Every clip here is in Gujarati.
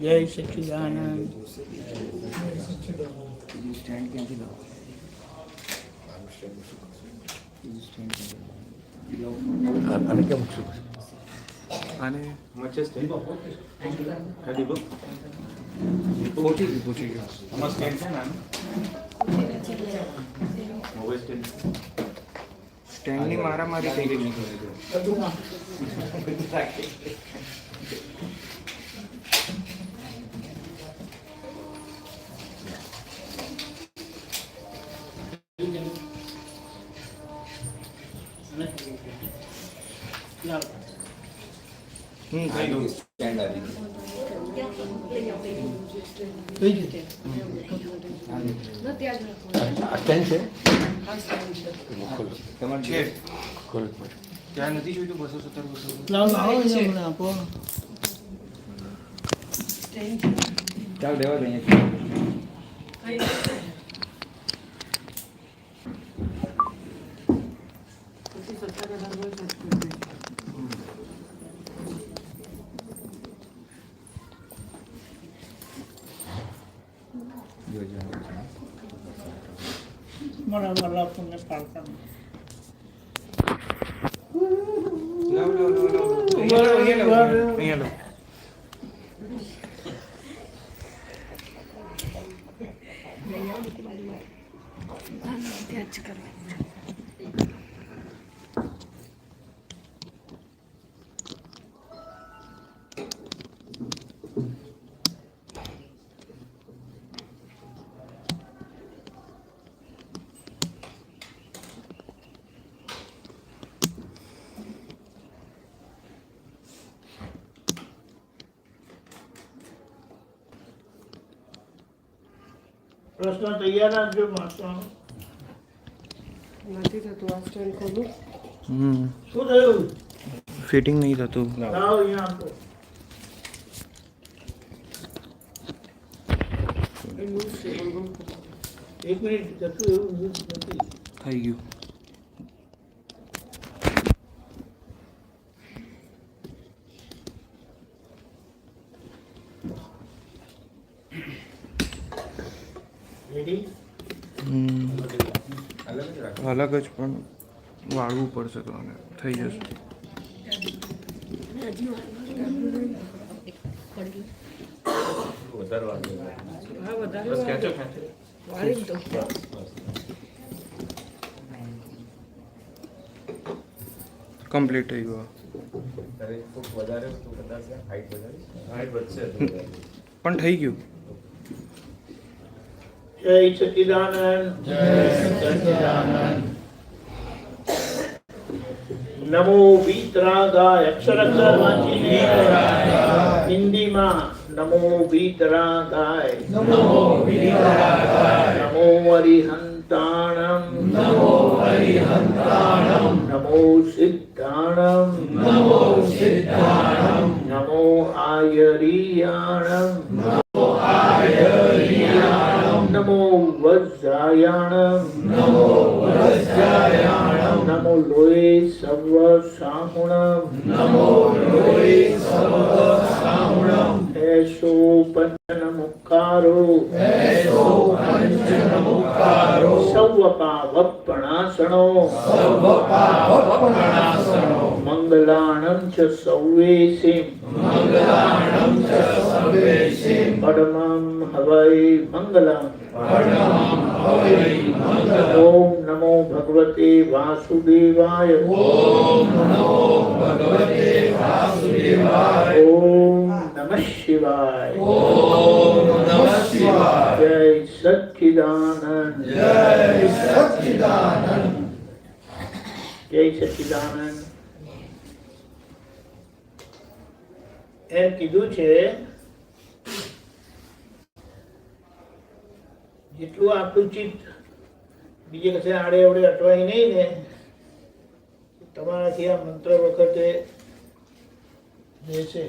જય સચ્ચિદાનંદ. અને કેમ છું? અને પહોંચી ગયું. સ્ટેન્ડની મારામારી થઈ ગઈ. થઈ ગયું. સ્ટેન્ડ આવી ગયું. આ સ્ટેન્ડ છે? તમારે છે. ખોલ. ત્યાં નથી જોઈતું 270 લાવો મને આપો. ચાલ દેવા દઈએ. મારા વાલા તમને પાડતા લાવ. અહીંયા લો. પ્રશ્ન તૈયાર રાખજો. વાંચવાનો નથી થતું. આ સ્ટેન્ડ ખોલું. શું થયું? ફિટિંગ નહીં થતું. લાવો અહીંયા આપો. એ લૂઝ છે. એક મિનિટ જતું એવું નથી. થઈ ગયું. રેડી? અલગ જ પણ વાળવું પડશે તો અને થઈ જશે. હા, વધારે વાળી દો. કમ્પ્લીટ થઈ ગયું. પણ થઈ ગયું. જય સચ્ચિદાનંદ. નમો વીતરાગાય. અક્ષર વાંચીને હિન્દીમાં નમો વીતરાગાય. નમો અરિહંતાણમ. નમો સિદ્ધાણમ. નમો આયરિયાણમ. નમો વજ્રાયાણમ. નમો લોહે સર્વ સાહુણમ. એસો પંચન મુખારો. સૌવપાવપણાસણો. મંગલાણં ચ સૌવેશિમ. પડમં હવૈ મંગલમ. ઓમ નમો ભગવતે વાસુદેવાય. ઓમ નમઃ શિવાય. જય સચ્ચિદાનંદ. જય સચ્ચિદાનંદ. એમ કીધું છે જેટલું આપણું ચિત્ત બીજે કશે આડે અવડે અટવાય નહીં ને તમારાથી આ મંત્ર વખતે રહેશે.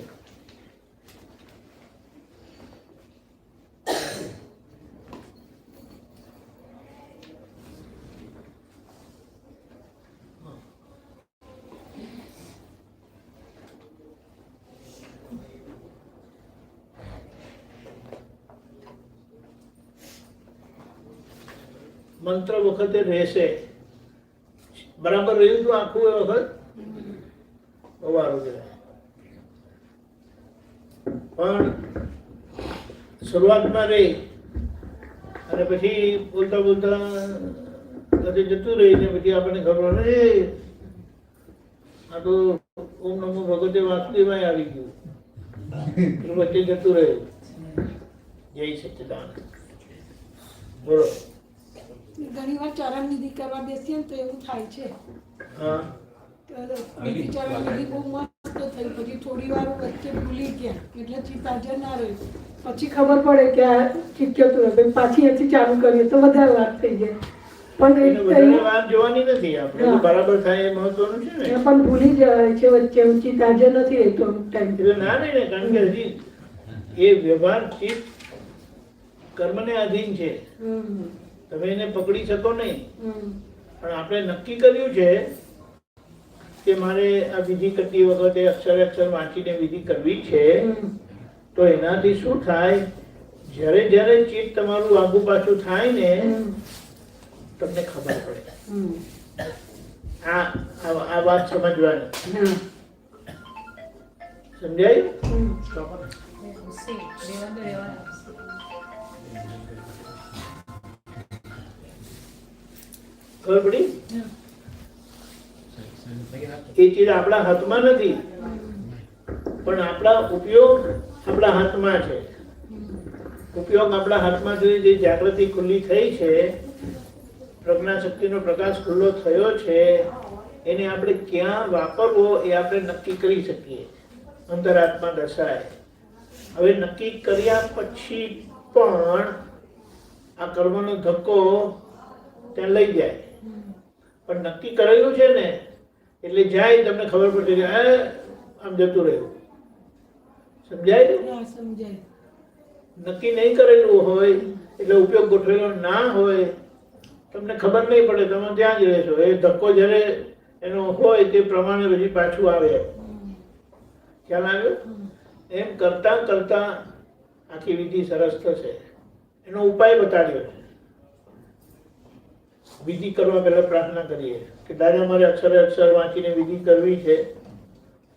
મંત્ર વખતે રહેશે. બરાબર રહ્યું હતું આખું એ વખત? બહુ સારું કહેવાય. પણ શરૂઆતમાં રહી અને પછી બોલતા બોલતા કદી જતું રહી ને પછી આપણને ખબર પડે આ તો ઓમ નમો ભગવતે વાસુદેવાય આવી ગયું, વચ્ચે જતું રહ્યું. જય સચ્ચિદાનંદ. બોલો. ઘણી વાર ચરણ વિધિ કરવા બેસીએ ને તો એવું થાય છે. હા, બીજી ચરણ વિધિ બહુ મસ્ત થઈ, પછી થોડી વાર વચ્ચે ભૂલી ગયા એટલે ચિત્ત હાજર ના રહ્યું. પછી ખબર પડે કે આ ચિત્ત જતું રહ્યું, પાછી અહીંથી ચાલુ કરીએ તો વધારે વાર થઈ જાય. પણ એને વધારે વાર જોવાની નથી આપણે, તો બરાબર થાય એ મહત્વનું છે ને. એ પણ ભૂલી જાય છે વચ્ચે, ચિત્ત હાજર નથી રહેતો અમુક ટાઈમ. એટલે ના નહીં ને, કારણ કે હજી એ વ્યવહાર ચિત્ત કર્મને આધીન છે. તમે એને પકડી શકો નહીં. પણ આપણે નક્કી કર્યું છે કે મારે આ વિધિ કરતી વખતે અક્ષરે અક્ષર વાંચીને વિધિ કરવી છે. તો એનાથી શું થાય, જ્યારે જ્યારે ચિત્ત તમારું આગુ પાછું થાય ને તમને ખબર પડે. આ વાત સમજવાની. સમજાયું? ખબર પડી? એ ચીજ આપણા હાથમાં નથી, પણ આપણા ઉપયોગ આપણા હાથમાં છે. ઉપયોગ આપણા હાથમાં છે. જે જાગૃતિ ખુલ્લી થઈ છે, પ્રજ્ઞા શક્તિનો પ્રકાશ ખુલ્લો થયો છે, એને આપણે ક્યાં વાપરવો એ આપણે નક્કી કરી શકીએ. અંતરાત્મા દશાએ હવે નક્કી કર્યા પછી પણ આ કર્મનો ધક્કો ત્યાં લઈ જાય. પણ નક્કી કરેલું છે ને એટલે જાય તમને ખબર પડશે કે આમ જતું રહ્યું. સમજાય? સમજાય. નક્કી નહીં કરેલું હોય એટલે ઉપયોગ ગોઠવેલો ના હોય, તમને ખબર નહીં પડે, તમે ત્યાં જ રહેશો. એ ધક્કો જ્યારે એનો હોય તે પ્રમાણે પછી પાછું આવે. ખ્યાલ આવ્યો? એમ કરતા કરતા આખી વિધિ સરસ થશે. એનો ઉપાય બતાવ્યો છે. વિધિ કરવા પહેલા પ્રાર્થના કરીએ કે દાદા મારે અક્ષરે અક્ષર વાંચીને વિધિ કરવી છે,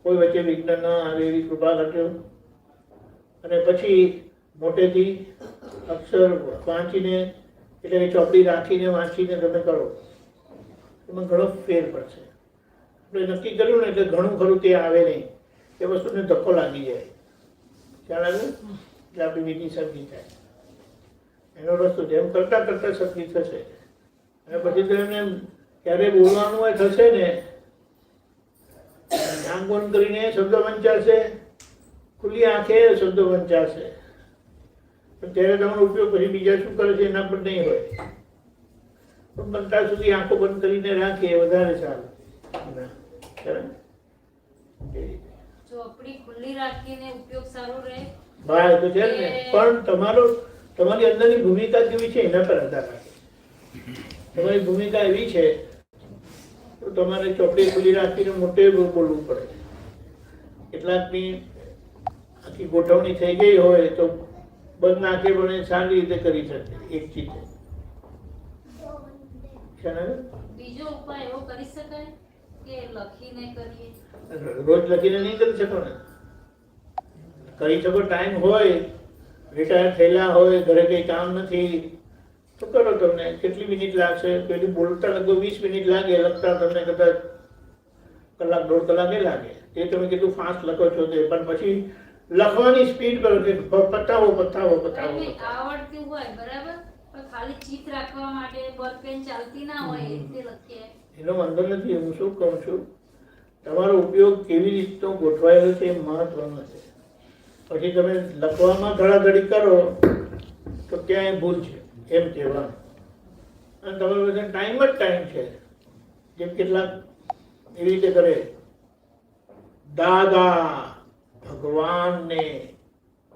કોઈ વચ્ચે વિઘ્ન ન આવે એવી કૃપા કરજો. અને પછી મોટેથી અક્ષર વાંચીને એટલે કે ચોપડી રાખીને વાંચીને તમે કરો, એમાં ઘણો ફેર પડશે. આપણે નક્કી કર્યું ને એટલે ઘણું ખરું તે આવે નહીં, એ વસ્તુને ધક્કો લાગી જાય. ખ્યાલ આવ્યો? એટલે આપણી વિધિ સરખી થાય. એનો રસ્તો જેમ કરતા કરતા સરખી થશે. અને પછી તો એમને ક્યારે બોલવાનું હોય થશે ને, આંખ બંધ કરીને શબ્દ વંચાશે, ખુલ્લી આંખે શબ્દ વંચાશે. પણ ત્યારે તમારો ઉપયોગ પછી બીજા શું કરે છે એના પર નહીં હોય. પણ બનતા સુધી આંખો બંધ કરીને રાખીએ વધારે સારું. ચોપડી ખુલ્લી રાખીને ઉપયોગ સારો રહે. હા, તો છે ને. પણ તમારી અંદરની ભૂમિકા કેવી છે એના પર આધાર રાખે. તમારી ભૂમિકા એવી છે તો તમારે ચોપડી ખુલ્લી રાખીને મોટે બોલવું પડે. કેટલાકની આખી ગોઠવણી થઈ ગઈ હોય તો બંધ નાખે પણ એ સારી રીતે કરી શકે. એક ચીજ બીજો ઉપાય એવો કરી શકાય કે લખીને કરીએ? રોજ લખીને નહીં કરી શકો ને. કરી શકો, ટાઈમ હોય, રિટાયર થયેલા હોય, ઘરે કઈ કામ નથી તો કરો. તમને કેટલી મિનિટ લાગશે? પેલું બોલતા લગભગ 20 મિનિટ લાગે, લખતા તમને કદાચ કલાક 1.5 કલાકે લાગે. તે તમે કેટલું ફાસ્ટ લખો છો તે. પણ પછી લખવાની સ્પીડ પર પતાવો. આવડતું હોય બરાબર, પણ ખાલી ચિત રાખવા માટે બોલ પેન ચાલતી ના હોય એ રીતે લખીએ. એનો વાંધો નથી. હું શું કહું છું, તમારો ઉપયોગ કેવી રીતનો ગોઠવાયેલો છે એ મહત્વનો છે. પછી તમે લખવામાં ધડાધડી કરો તો ક્યાંય ભૂલ છે એમ કહેવાનું. અને તમારી પાસે ટાઈમ જ ટાઈમ છે. જેમ કેટલાક એવી રીતે કરે, દાદા ભગવાનને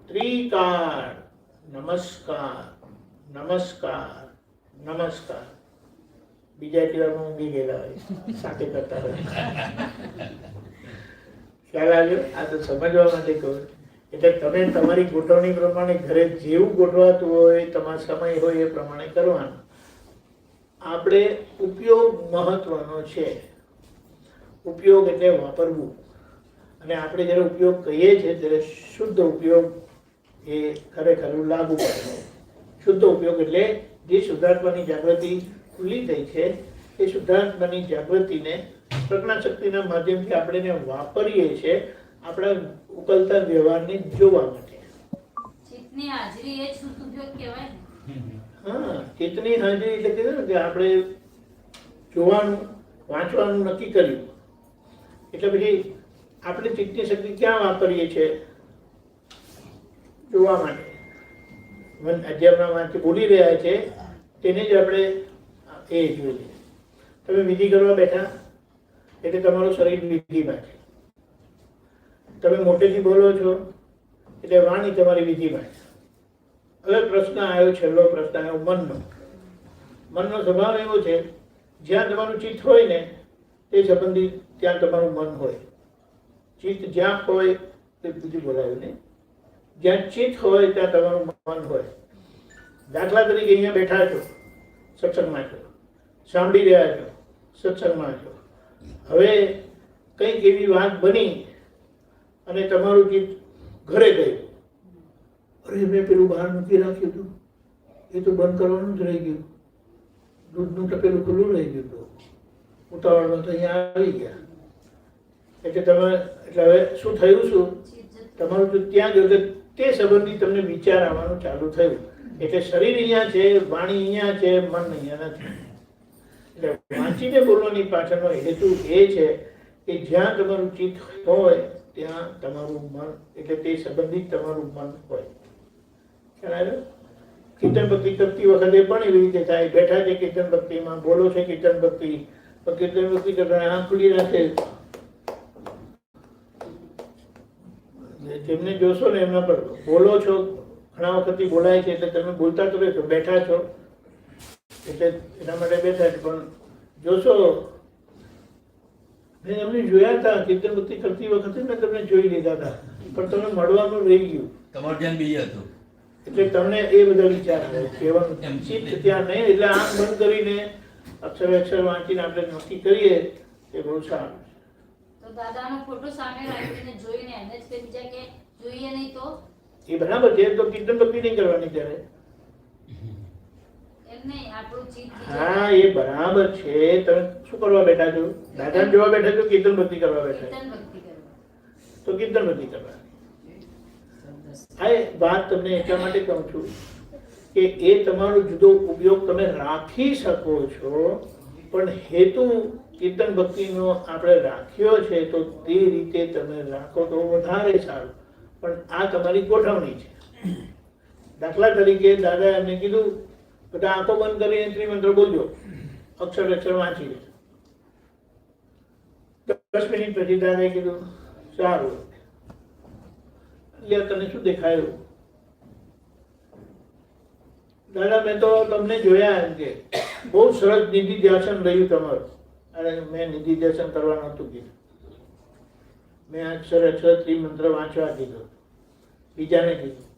ત્રિકાળ નમસ્કાર નમસ્કાર નમસ્કાર. બીજા એટલી વારમાં ઊંઘી ગયેલા હોય, સાથે કરતા હોય. ખ્યાલ આવ્યો? આ તો સમજવા માટે કહું. એટલે તમે તમારી ગોઠવણી પ્રમાણે ઘરે જેવું ગોઠવાતું હોય, તમારો સમય હોય એ પ્રમાણે કરવાનું. આપણે ઉપયોગ મહત્વનો છે. ઉપયોગ એટલે વાપરવું, અને આપણે જ્યારે ઉપયોગ કહીએ છીએ ત્યારે શુદ્ધ ઉપયોગ એ ખરેખર લાગુ પડે. શુદ્ધ ઉપયોગ એટલે જે શુદ્ધાત્માની જાગૃતિ ખુલ્લી થઈ છે એ શુદ્ધાત્માની જાગૃતિને પ્રજ્ઞાશક્તિના માધ્યમથી આપણે એને વાપરીએ છીએ આપણા ઉકલતા વ્યવહારને જોવા માટે. ચિત્તની હાજરી એ શુદ્ધ ઉપયોગ કહેવાય ને. હા, ચિત્તની હાજરી એટલે કીધું ને કે આપણે જોવાનું વાંચવાનું નક્કી કર્યું એટલે પછી આપણે ચિત્તની શક્તિ ક્યાં વાપરીએ છીએ? જોવા માટે. જે આપણા વાંચી બોલી રહ્યા છે તેને જ આપણે એ જોઈએ. તમે વિધિ કરવા બેઠા એટલે તમારું શરીર વિધિમાં છે. તમે મોટેથી બોલો છો એટલે વાણી તમારી વિધિમાં છે. હવે પ્રશ્ન આવ્યો, છેલ્લો પ્રશ્ન આવ્યો મનનો. મનનો સ્વભાવ એવો છે, જ્યાં તમારું ચિત્ત હોય ને તે સંબંધી ત્યાં તમારું મન હોય. ચિત્ત જ્યાં હોય તે બીજું બોલાયું ને, જ્યાં ચિત્ત હોય ત્યાં તમારું મન હોય. દાખલા તરીકે અહીંયા બેઠા છો, સત્સંગમાં છો, સાંભળી રહ્યા છો, સત્સંગમાં છો. હવે કંઈક એવી વાત બની અને તમારું ચિત્ત ઘરે ગયું. અરે મેં પેલું બહાર મૂકી રાખ્યું હતું, એ તો બંધ કરવાનું જ રહી ગયું. દૂધનું તપેલું ખુલ્લું રહી ગયું હતું. ઉતાવળમાં તો અહીંયા આવી ગયા. એટલે હવે શું થયું? શું તમારું તો ત્યાં ગયું કે તે સંબંધી તમને વિચાર આવવાનું ચાલુ થયું. એટલે શરીર અહીંયા છે, વાણી અહીંયા છે, મન અહીંયા નથી. એટલે વાંચીને બોલવાની પાછળનો હેતુ એ છે કે જ્યાં તમારું ચિત્ત હોય ત્યાં તમારું મન, એટલે તે સંબંધિત તમારું મન હોય. ખ્યાલ આવ્યો? કીર્તન ભક્તિ કરતી વખતે પણ એવી રીતે થાય. બેઠા છે કીર્તન ભક્તિમાં, બોલો છે કીર્તન ભક્તિ, પણ કીર્તન ભક્તિ કરતા આંખ ખુલી રાખે. જેમને જોશો ને એમના પર બોલો છો, ઘણા વખતથી બોલાય છે એટલે તમે બોલતા તો રહેશો. બેઠા છો એટલે એના માટે બેઠા છે, પણ જોશો મેં એમને જોયા હતા કીર્તન ભક્તિ કરતી વખતે મેં તમને જોઈ લીધા હતા, પણ તમને મળવાનું રહી ગયું. તમારું ધ્યાન બીજે હતું એટલે તમને એ બધા વિચાર આવે. કહેવાનું ચિત્ત ત્યાં નહીં. એટલે આંખ બંધ કરીને અક્ષર વાંચીને આપણે નક્કી કરીએ એ બહુ સારું. તો દાદાનો ફોટો સામે રાખીને જોઈને એને જ બીજા કે જોઈએ નહીં તો એ બરાબર છે. તો કીર્તન ભક્તિ નહીં કરવાની ત્યારે. એમ નહીં, આપણું ચિત્ત હા, એ બરાબર છે. તમે શું કરવા બેઠા છો? દાદાને જોવા બેઠા છો, કીર્તન ભક્તિ કરવા બેઠા છો? કીર્તન ભક્તિ કરવા. તો કીર્તન ભક્તિ કરવાની. આ વાત તમને એટલા માટે કહું છું કે એ તમારો જુદો ઉપયોગ તમે રાખી શકો છો, પણ હેતુ કીર્તન ભક્તિનો આપણે રાખ્યો છે તો તે રીતે તમે રાખો તો વધારે સારું. પણ આ તમારી ગોઠવણી છે. દાખલા તરીકે દાદા એમને કીધું બધા આંખો બંધ કરીને ત્રિમંત્ર બોલજો, અક્ષર વાંચી લે. 10 મિનિટ પછી દાદાએ કીધું સારું, તને શું દેખાયું? દાદા મેં તો તમને જોયા એમ કે બહુ સરસ નિધિ ધ્યાસન રહ્યું તમારું. અરે મેં નિધિ ધ્યાસન કરવા નહોતું કીધું, મેં અક્ષર ત્રિમંત્ર વાંચવા કીધું. બીજાને કીધું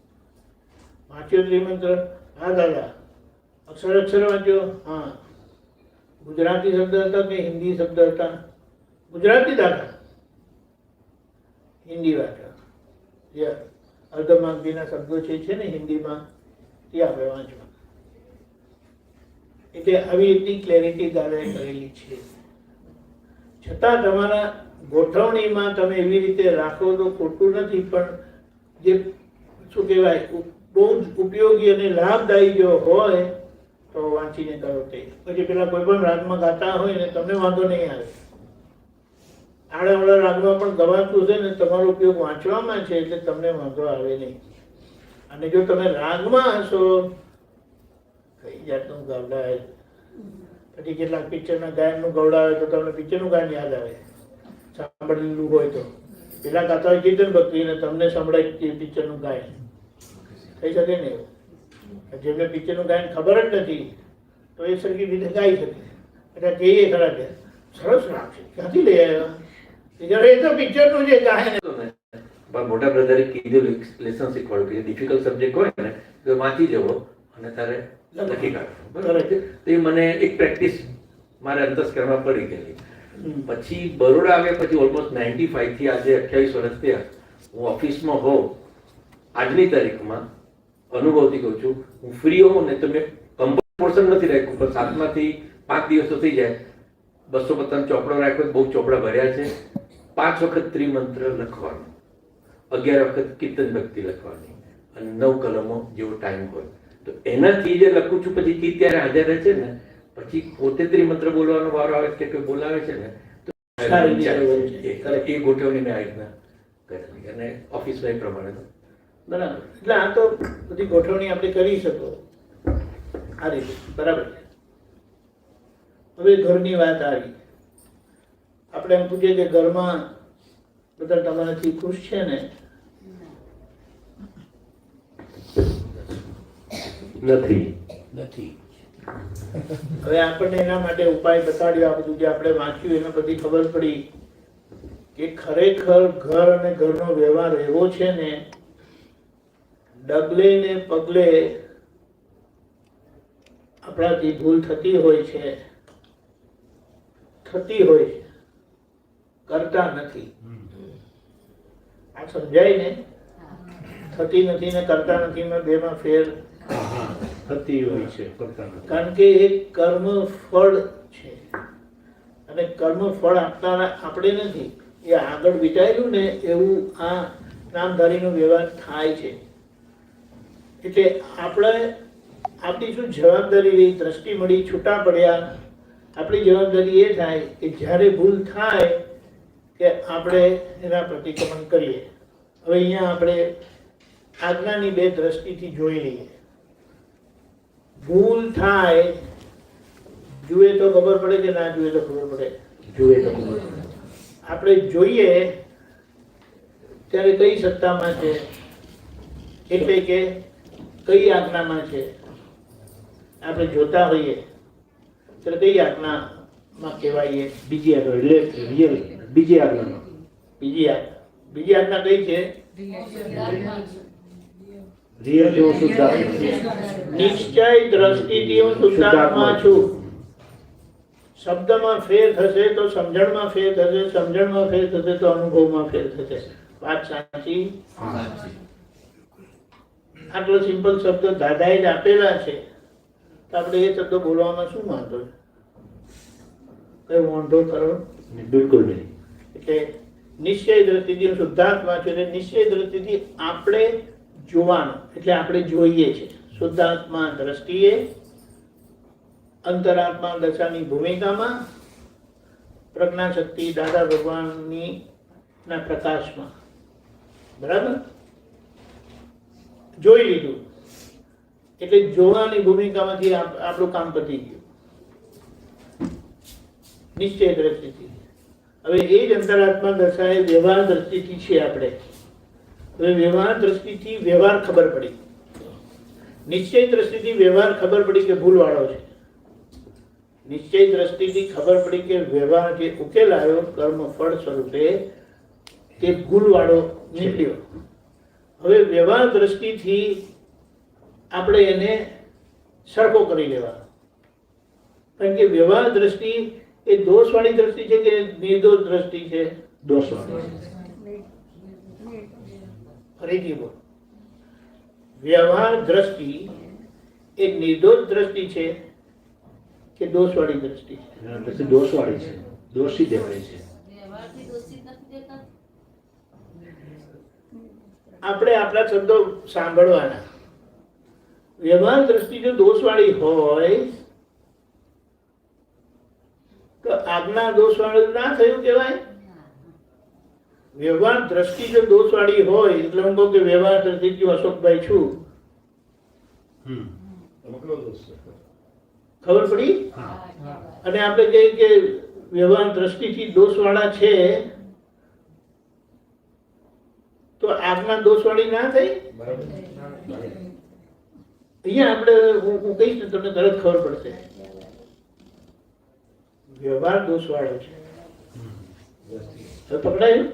વાંચ્યો ત્રિમંત્ર? હા દાદા. અક્ષર વાંચ્યો? હા. ગુજરાતી શબ્દ હતા કે હિન્દી શબ્દ હતા? ગુજરાતી દાદા. હિન્દી વાંચો. જે અર્ધમાગધીના શબ્દો છે ને હિન્દીમાં, તે આપણે વાંચવા. એટલે આવી રીતની ક્લેરિટી દાદાએ કરેલી છે. છતાં તમારા ગોઠવણીમાં તમે એવી રીતે રાખો તો ખોટું નથી, પણ જે શું કહેવાય બહુ જ ઉપયોગી અને લાભદાયી જો હોય તો વાંચીને કરો તે. પછી પેલા કોઈ પણ રાગમાં ગાતા હોય ને તમને વાંધો નહીં આવે. આડાવડા રાગમાં પણ ગવાતું છે ને તમારો ઉપયોગ વાંચવામાં છે એટલે તમને વાંધો આવે નહીં. અને જો તમે રાગમાં હશો કઈ જાતનું ગવડાવે, પછી કેટલાક પિક્ચરના ગાયનનું ગવડાવે તો તમને પિક્ચરનું ગાયન યાદ આવે સાંભળેલું હોય તો. પેલા ગાતા હોય કીર્તન ભક્તિ ને તમને સંભળાય પિક્ચરનું ગાયન, થઈ શકે ને એવું. જેમને પિક્ચરનું ગાયન ખબર જ નથી તો એ સરખી રીતે ગાઈ શકે. એટલે કહીએ ખરા કે સરસ રાગ છે, ક્યાંથી લઈ આવ્યા? એ તો પિક્ચરનું જે ગાયન. મોટા બ્રધરે કીધું લેસન શીખવાડ્યું કે ડિફિકલ્ટ સબ્જેક્ટ હોય ને તો વાંચી જવો અને તારે લખી કાઢવાનું બરાબર છે. તો એ મને એક પ્રેક્ટિસ મારા અંતસ્કરમાં પડી ગયેલી. પછી બરોડા આવ્યા પછી ઓલમોસ્ટ 95 થી આજે 28 વર્ષ થયા હું ઓફિસમાં હોઉં. આજની તારીખમાં અનુભવથી કહું છું, હું ફ્રી હોઉં ને તો મેં કમ્પોઝિશન નથી રાખ્યું, પણ 7 થી 5 દિવસ તો થઈ જાય 250 ચોપડો રાખ્યો, બહુ ચોપડા ભર્યા છે. 5 વખત ત્રિમંત્ર લખવાનું, 11 વખત કીર્તન ભક્તિ લખવાની અને 9 કલમો જેવો ટાઈમ હોય. તો એનાથી જે લખું છું પછી કી ત્યારે હાજર રહે છે ને, પછી પોતે ત્રિમંત્ર બોલવાનો વારો આવે કે કોઈ બોલાવે છે ને તો એ ગોઠવણી મેં આ રીતના કરેલી અને ઓફિસમાં એ પ્રમાણે. બરાબર. એટલે આ તો બધી ગોઠવણી આપણે કરી શકો આ રીતે. બરાબર. હવે ઘરની વાત આવી. આપણે એમ પૂછીએ કે ઘરમાં બધા તમારાથી ખુશ છે ને? નથી. હવે આપણને એના માટે ઉપાય બતાડ્યો. આ બધું જે આપણે વાંચ્યું એમાં બધી ખબર પડી કે ખરેખર ઘર અને ઘરનો વ્યવહાર એવો છે ને, ડગલે ને પગલે આપણાથી ભૂલ થતી હોય છે, કરતા નથી. આ સમજાય ને? થતી નથી ને કરતા નથી માં બેમાં ફેર થતી હોય છે, કરતા નથી. કારણ કે એ કર્મ ફળ છે અને કર્મ ફળ આપનારા આપણે નથી. એ આગળ વિચાર્યું ને એવું આ નામધારીનો વ્યવહાર થાય છે. એટલે આપણે આપણી શું જવાબદારી રહી? દ્રષ્ટિ મળી, છૂટા પડ્યા. આપણી જવાબદારી એ થાય કે જ્યારે ભૂલ થાય કે આપણે એના પ્રતિક્રમણ કરીએ. હવે અહીંયા આપણે આજ્ઞાની બે દ્રષ્ટિથી જોઈ લઈએ. ભૂલ થાય, જુએ તો ખબર પડે કે ના જુએ તો ખબર પડે? જુએ તો આપણે જોઈએ ત્યારે કઈ સત્તામાં છે, એટલે કે કઈ આજ્ઞામાં છે? આપણે જોતા હોઈએ ત્યારે કઈ આજ્ઞામાં કહેવાય? બીજી આગળ એટલે રિયલ બીજી આગળનો બીજી આજ્ઞા કઈ છે? રિયલ જેવો શુદ્ધાત્મા. નિશ્ચય દ્રષ્ટિથી હું શુદ્ધાત્મા છું. શબ્દમાં ફેર થશે તો સમજણમાં ફેર થશે, સમજણમાં ફેર થશે તો અનુભવમાં ફેર થશે. વાત સાચી? આટલો સિમ્પલ શબ્દ દાદાએ જ આપેલા છે તો આપણે એ શબ્દ બોલવામાં શું વાંધો છે? કઈ વાંધો કરો? બિલકુલ નહીં. એટલે નિશ્ચય દ્રષ્ટિથી હું શુદ્ધાત્મા છું. એટલે નિશ્ચય દ્રષ્ટિથી આપણે જોવાનું, એટલે આપણે જોઈએ છે. શુદ્ધાત્મા દ્રષ્ટિએ, અંતરાત્મા દશાની ભૂમિકામાં, પ્રજ્ઞા શક્તિ દાદા ભગવાનની ના પ્રકાશમાં. બરાબર? જોઈ લીધું એટલે જોવાની ભૂમિકામાંથી આપણું કામ પતી ગયું નિશ્ચય દ્રષ્ટિથી. હવે એ જ અંતરાત્મા દશા એ વ્યવહાર દ્રષ્ટિથી છે. આપણે હવે વ્યવહાર દ્રષ્ટિથી વ્યવહાર ખબર પડી, નિશ્ચય દ્રષ્ટિથી વ્યવહાર ખબર પડી કે ભૂલવાળો છે. નિશ્ચય દ્રષ્ટિથી ખબર પડી કે વ્યવહાર જે ઉકેલ આવ્યો કર્મ ફળ સ્વરૂપે તે ભૂલવાળો નીકળ્યો. હવે વ્યવહાર દ્રષ્ટિથી આપણે એને સરખો કરી લેવાનો. કારણ કે વ્યવહાર દ્રષ્ટિ એ દોષવાળી દ્રષ્ટિ છે કે નિર્દોષ દ્રષ્ટિ છે? દોષવાળી. ફરીથી બોલ. વ્યવહાર દ્રષ્ટિ એ નિર્દોષ દ્રષ્ટિ છે કે દોષવાળી દ્રષ્ટિ છે? પછી દોષવાળી છે, દોષી દેવાય છે. વ્યવહારથી દોષિત નથી દેતા. આપણે આપણા શબ્દો સાંભળવાના. વ્યવહાર દ્રષ્ટિ જો દોષવાળી હોય તો આજ્ઞા દોષવાળી ના થયું કહેવાય? વ્યવહાર દ્રષ્ટિ જો દોષવાળી હોય એટલે હું કહું કે વ્યવહાર દ્રષ્ટિથી અશોકભાઈ છું, ખબર પડી? અને આપણે કહીએ કે વ્યવહાર દ્રષ્ટિથી દોષવાળા છે તો આજ્ઞા દોષવાળી ના થઈ? અહીંયા આપણે હું કહીશ ને તમને તરત ખબર પડશે. વ્યવહાર દોષવાળો છે, પકડાયું?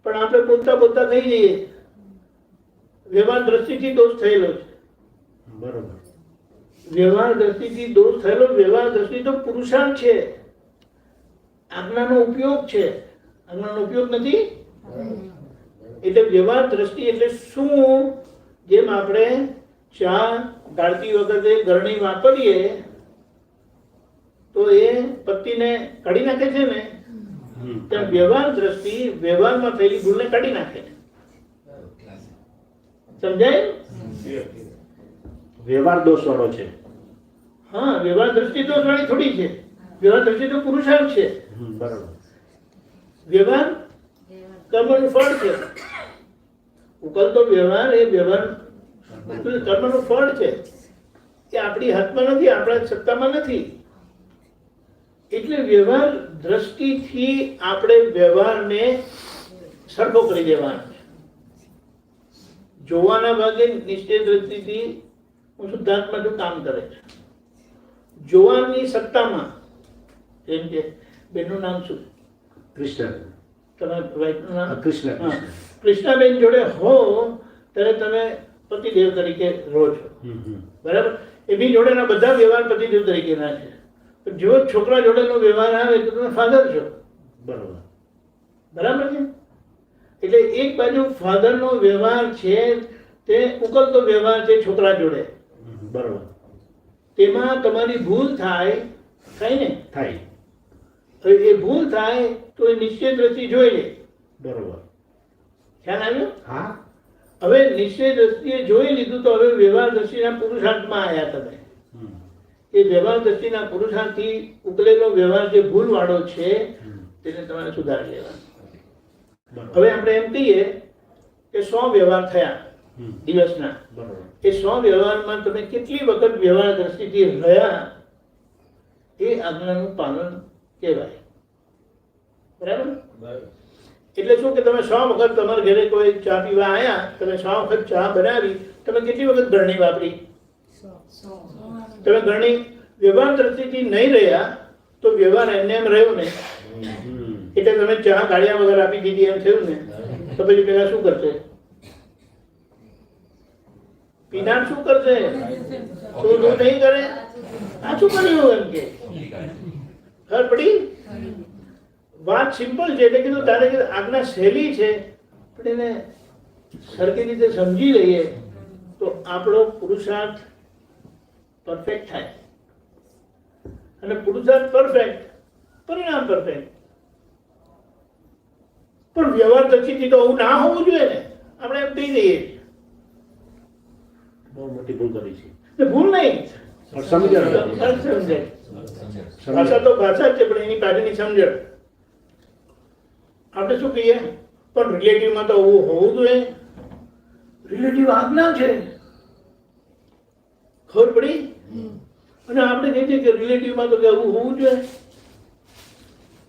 પણ આપણે બોલતા બોલતા કહી જઈએ વ્યવહાર દ્રષ્ટિથી દોષ થયેલો છે. બરોબર. વ્યવહાર દ્રષ્ટિથી દોષ થયેલો વ્યવહાર દ્રષ્ટિ તો પુરુષાર્થ છે, આજ્ઞાનો ઉપયોગ છે, આજ્ઞાનો ઉપયોગ નથી. એટલે વ્યવહાર દ્રષ્ટિ એટલે શું? જેમ આપણે ચા ગાળતી વખતે ગરણી વાપરીએ તો એ પત્તીને કાઢી નાખે છે ને, ત્યાં વ્યવહાર દ્રષ્ટિ વ્યવહારમાં થયેલી ભૂલને કાઢી નાખે. સમજાય? વ્યવહાર દોષ વાળો છે. હા, વ્યવહાર દ્રષ્ટિ તો વાળી થોડી છે. વ્યવહાર દ્રષ્ટિ તો પુરુષાર્થ છે. બરાબર. વ્યવહાર કર્મનું ફળ છે. ઉકલતો વ્યવહાર એ વ્યવહાર કર્મનું ફળ છે. એ આપણી હાથમાં નથી, આપણા સત્તામાં નથી. એટલે વ્યવહાર દ્રષ્ટિથી આપણે વ્યવહારને સરખો કરી દેવાનો છે. જોવાના ભાગે નિશ્ચય દ્રષ્ટિથી હું શુદ્ધાત્માનું કામ કરે છે. જોવાની સત્તામાં, જેમ કે બેનનું નામ શું? કૃષ્ણ. તમારા વાઈફનું નામ? કૃષ્ણ. હા. કૃષ્ણાબેન જોડે હો ત્યારે તમે પતિદેવ તરીકે રહો છો, બરાબર? એની જોડેના બધા વ્યવહાર પતિદેવ તરીકેના છે. પણ જો છોકરા જોડેનો વ્યવહાર આવે તો તમે ફાધર છો, બરાબર. બરાબર છે? એટલે એક બાજુ ફાધરનો વ્યવહાર છે તે ઉકલતો વ્યવહાર છે છોકરા જોડે, બરાબર. તેમાં તમારી ભૂલ થાય ને, થાય. હવે એ ભૂલ થાય તો એ નિશ્ચય દ્રષ્ટિ જોઈ લે. બરાબર. ખ્યાલ આવ્યો? હા. હવે નિશ્ચય દ્રષ્ટિએ જોઈ લીધું તો હવે વ્યવહાર દ્રષ્ટિના પુરુષાર્થમાં આવ્યા તમે. એ વ્યવહાર દ્રષ્ટિના પુરુષાર્થથી ઉકલેલો વ્યવહાર જે ભૂલ વાળો છે તેને તમારે સુધારી લેવાનો. હવે આપણે એમ કહીએ કે 100 વ્યવહાર થયા દિવસના. બરાબર. એ 100 વ્યવહારમાં તમે કેટલી વખત વ્યવહાર દ્રષ્ટિથી રહ્યા એ આજ્ઞાનું પાલન કહેવાય. બરાબર? એટલે શું કે તમે 100 વખત તમારા ઘરે કોઈ ચા પીવા આવ્યા, તમે 100 વખત ચા બનાવી, તમે કેટલી વખત ગરણી વાપરી? તમે ગરણી વ્યવહાર દ્રષ્ટિથી નહીં રહ્યા તો વ્યવહાર એમને એમ રહ્યો ને. એટલે તમે ચા ગાળ્યા વગર આપી દીધી એમ થયું ને, તો પછી પેલા શું કરશે? પીનાર શું કરશે? શું નહીં કરે? આ શું કર્યું એમ કે ખબર પડી? વાત સિમ્પલ છે. એટલે કીધું તારે આજ્ઞા સહેલી છે પણ એને સરખી રીતે સમજી લઈએ તો આપણો પુરુષાર્થ પરફેક્ટ થાય. અને પુરુષાર્થ પરફેક્ટ, પરિણામ પરફેક્ટ. પણ વ્યવહાર દ્રષ્ટિથી તો આવું ના હોવું જોઈએ ને. આપણે એમ કહી દઈએ બહુ મોટી ભૂલ કરી છે. તો ભૂલ નહીં, પણ સમજણ નથી. સમજાય. ભાષા તો ભાષા જ છે પણ એની પાછળની સમજણ. આપણે શું કહીએ? પણ રિલેટિવમાં તો આવું હોવું જોઈએ. રિલેટિવ આજ્ઞા છે, ખબર પડી? અને આપણે કહીએ છીએ કે રિલેટિવમાં તો આવું હોવું જોઈએ.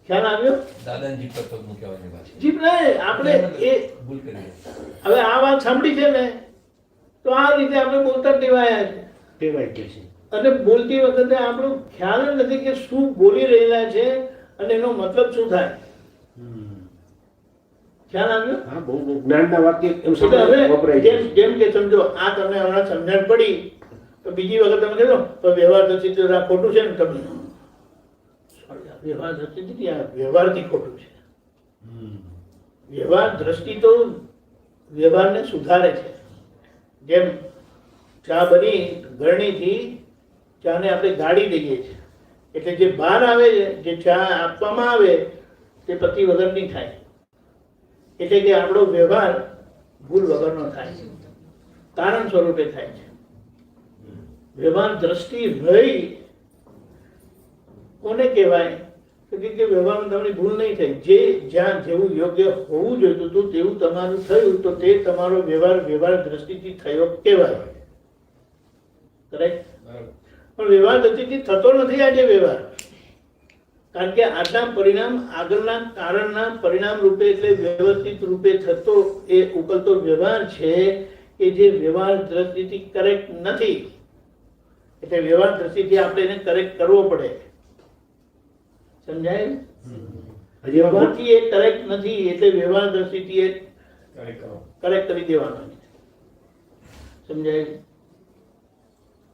ખ્યાલ આવ્યો? દાદાજી પર તો મૂકવાની વાત છે. જીપ નહીં, આપણે એ ભૂલ કરી. હવે આ વાત સાંભળી છે ને તો આ રીતે આપણે બોલતા ટેવાયા છે. ટેવાઈ ગયા છે. અને બોલતી વખતે આપણો ખ્યાલ જ નથી કે શું બોલી રહેલા છે અને એનો મતલબ શું થાય. ખ્યાલ આવ્યો? હા, બહુ જ્ઞાનના વાક્ય એમ એટલે સમજ હવે વપરાય છે. જેમ કે સમજો આ તમને હમણાં સમજણ પડી તો બીજી વખત તમે કહેશો તો વ્યવહાર દ્રષ્ટિ તો આ ખોટું છે ને, તમને વ્યવહાર દ્રષ્ટિથી આ વ્યવહારથી ખોટું છે. વ્યવહાર દ્રષ્ટિ તો વ્યવહારને સુધારે છે. જેમ ચા બની ગરણીથી ચાને આપણે ગાળી દઈએ છીએ એટલે જે બહાર આવે છે, જે ચા આપવામાં આવે તે પતિ વગરની થાય. એટલે કે આપણો વ્યવહાર ભૂલ વગરનો થાય છે, કારણ સ્વરૂપે થાય છે. વ્યવહાર દ્રષ્ટિ રહી કોને કહેવાય? તો કે વ્યવહારમાં તમારી ભૂલ નહીં થઈ. જે જ્યાં જેવું યોગ્ય હોવું જોઈતું હતું તેવું તમારું થયું તો તે તમારો વ્યવહાર દ્રષ્ટિથી થયો કહેવાય. કરેક્ટ? પણ વ્યવહાર દ્રષ્ટિથી થતો નથી આજે વ્યવહાર. કારણ કે આજના પરિણામ આગળના કારણના પરિણામ રૂપે એટલે વ્યવસ્થિત રૂપે થતો એ ઉકલતો વ્યવહાર છે કે જે વ્યવહાર દ્રષ્ટિથી કરેક્ટ નથી. એટલે વ્યવહાર દ્રષ્ટિથી આપણે એને કરેક્ટ કરવો પડે. સમજાય? વ્યવહારથી એ કરેક્ટ નથી એટલે વ્યવહાર દ્રષ્ટિથી એ કરેક્ટ કરી દેવાનો. સમજાય?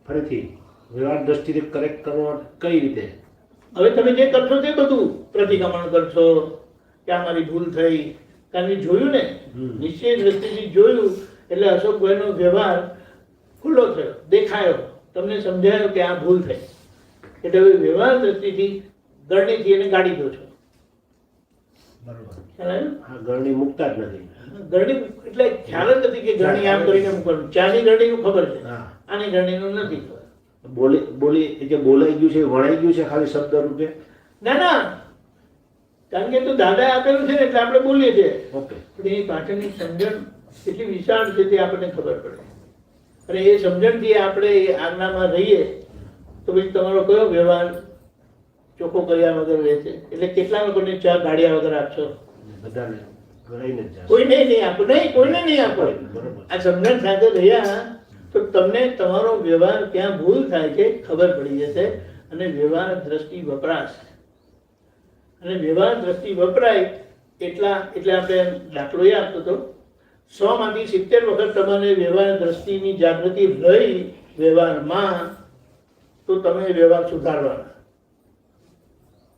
ફરીથી વ્યવહાર દ્રષ્ટિથી કરેક્ટ કરવા કઈ રીતે? હવે તમે જે કરશો તે બધું પ્રતિક્રમણ કરશો કે આ મારી ભૂલ થઈ, કારણ કે જોયું ને, નિશ્ચય દ્રષ્ટિથી જોયું એટલે અશોકભાઈનો વ્યવહાર ખુલ્લો થયો, દેખાયો, તમને સમજાયો કે આ ભૂલ થઈ. એટલે હવે વ્યવહાર દ્રષ્ટિથી ગરણીથી એને ગાડી દો છો. બરોબર. ખ્યાલ આવ્યો? હા, ગરણી મૂકતા જ નથી. ગરણી એટલે ખ્યાલ જ નથી કે ગરણી આમ કરીને મૂકવાનું. ચાની ગરણીનું ખબર છે, હા. આની ગરણીનું નથી ખબર. બોલી જે બોલાઈ ગયું છે, વણાઈ ગયું છે ખાલી શબ્દ રૂપે. ના ના, કારણ કે તો દાદાએ આપેલું છે ને એટલે આપણે બોલીએ છીએ. ઓકે. પણ એની પાછળની સમજણ એટલી વિશાળ છે તે આપણને ખબર પડે. અને એ સમજણથી આપણે એ આજ્ઞામાં રહીએ તો પછી તમારો કયો વ્યવહાર ચોખ્ખો કર્યા વગર રહે છે? એટલે કેટલા લોકોને ચા ગાળ્યા વગર આપશો? બધાને ગણાઈને જ જાય. કોઈને નહીં આપો, નહીં કોઈને નહીં આપો. બરોબર. આ સમજણ સાથે રહ્યા તો તમને તમારો વ્યવહાર ક્યાં ભૂલ થાય છે ખબર પડી જશે. અને વ્યવહાર દ્રષ્ટિ વપરાશે. અને વ્યવહાર દ્રષ્ટિ વપરાય એટલે આપણે દાખલો એ આપતો હતો, 100 માંથી 70 વખત તમારે વ્યવહાર દ્રષ્ટિની જાગૃતિ રહી વ્યવહારમાં તો તમે વ્યવહાર સુધારવાના.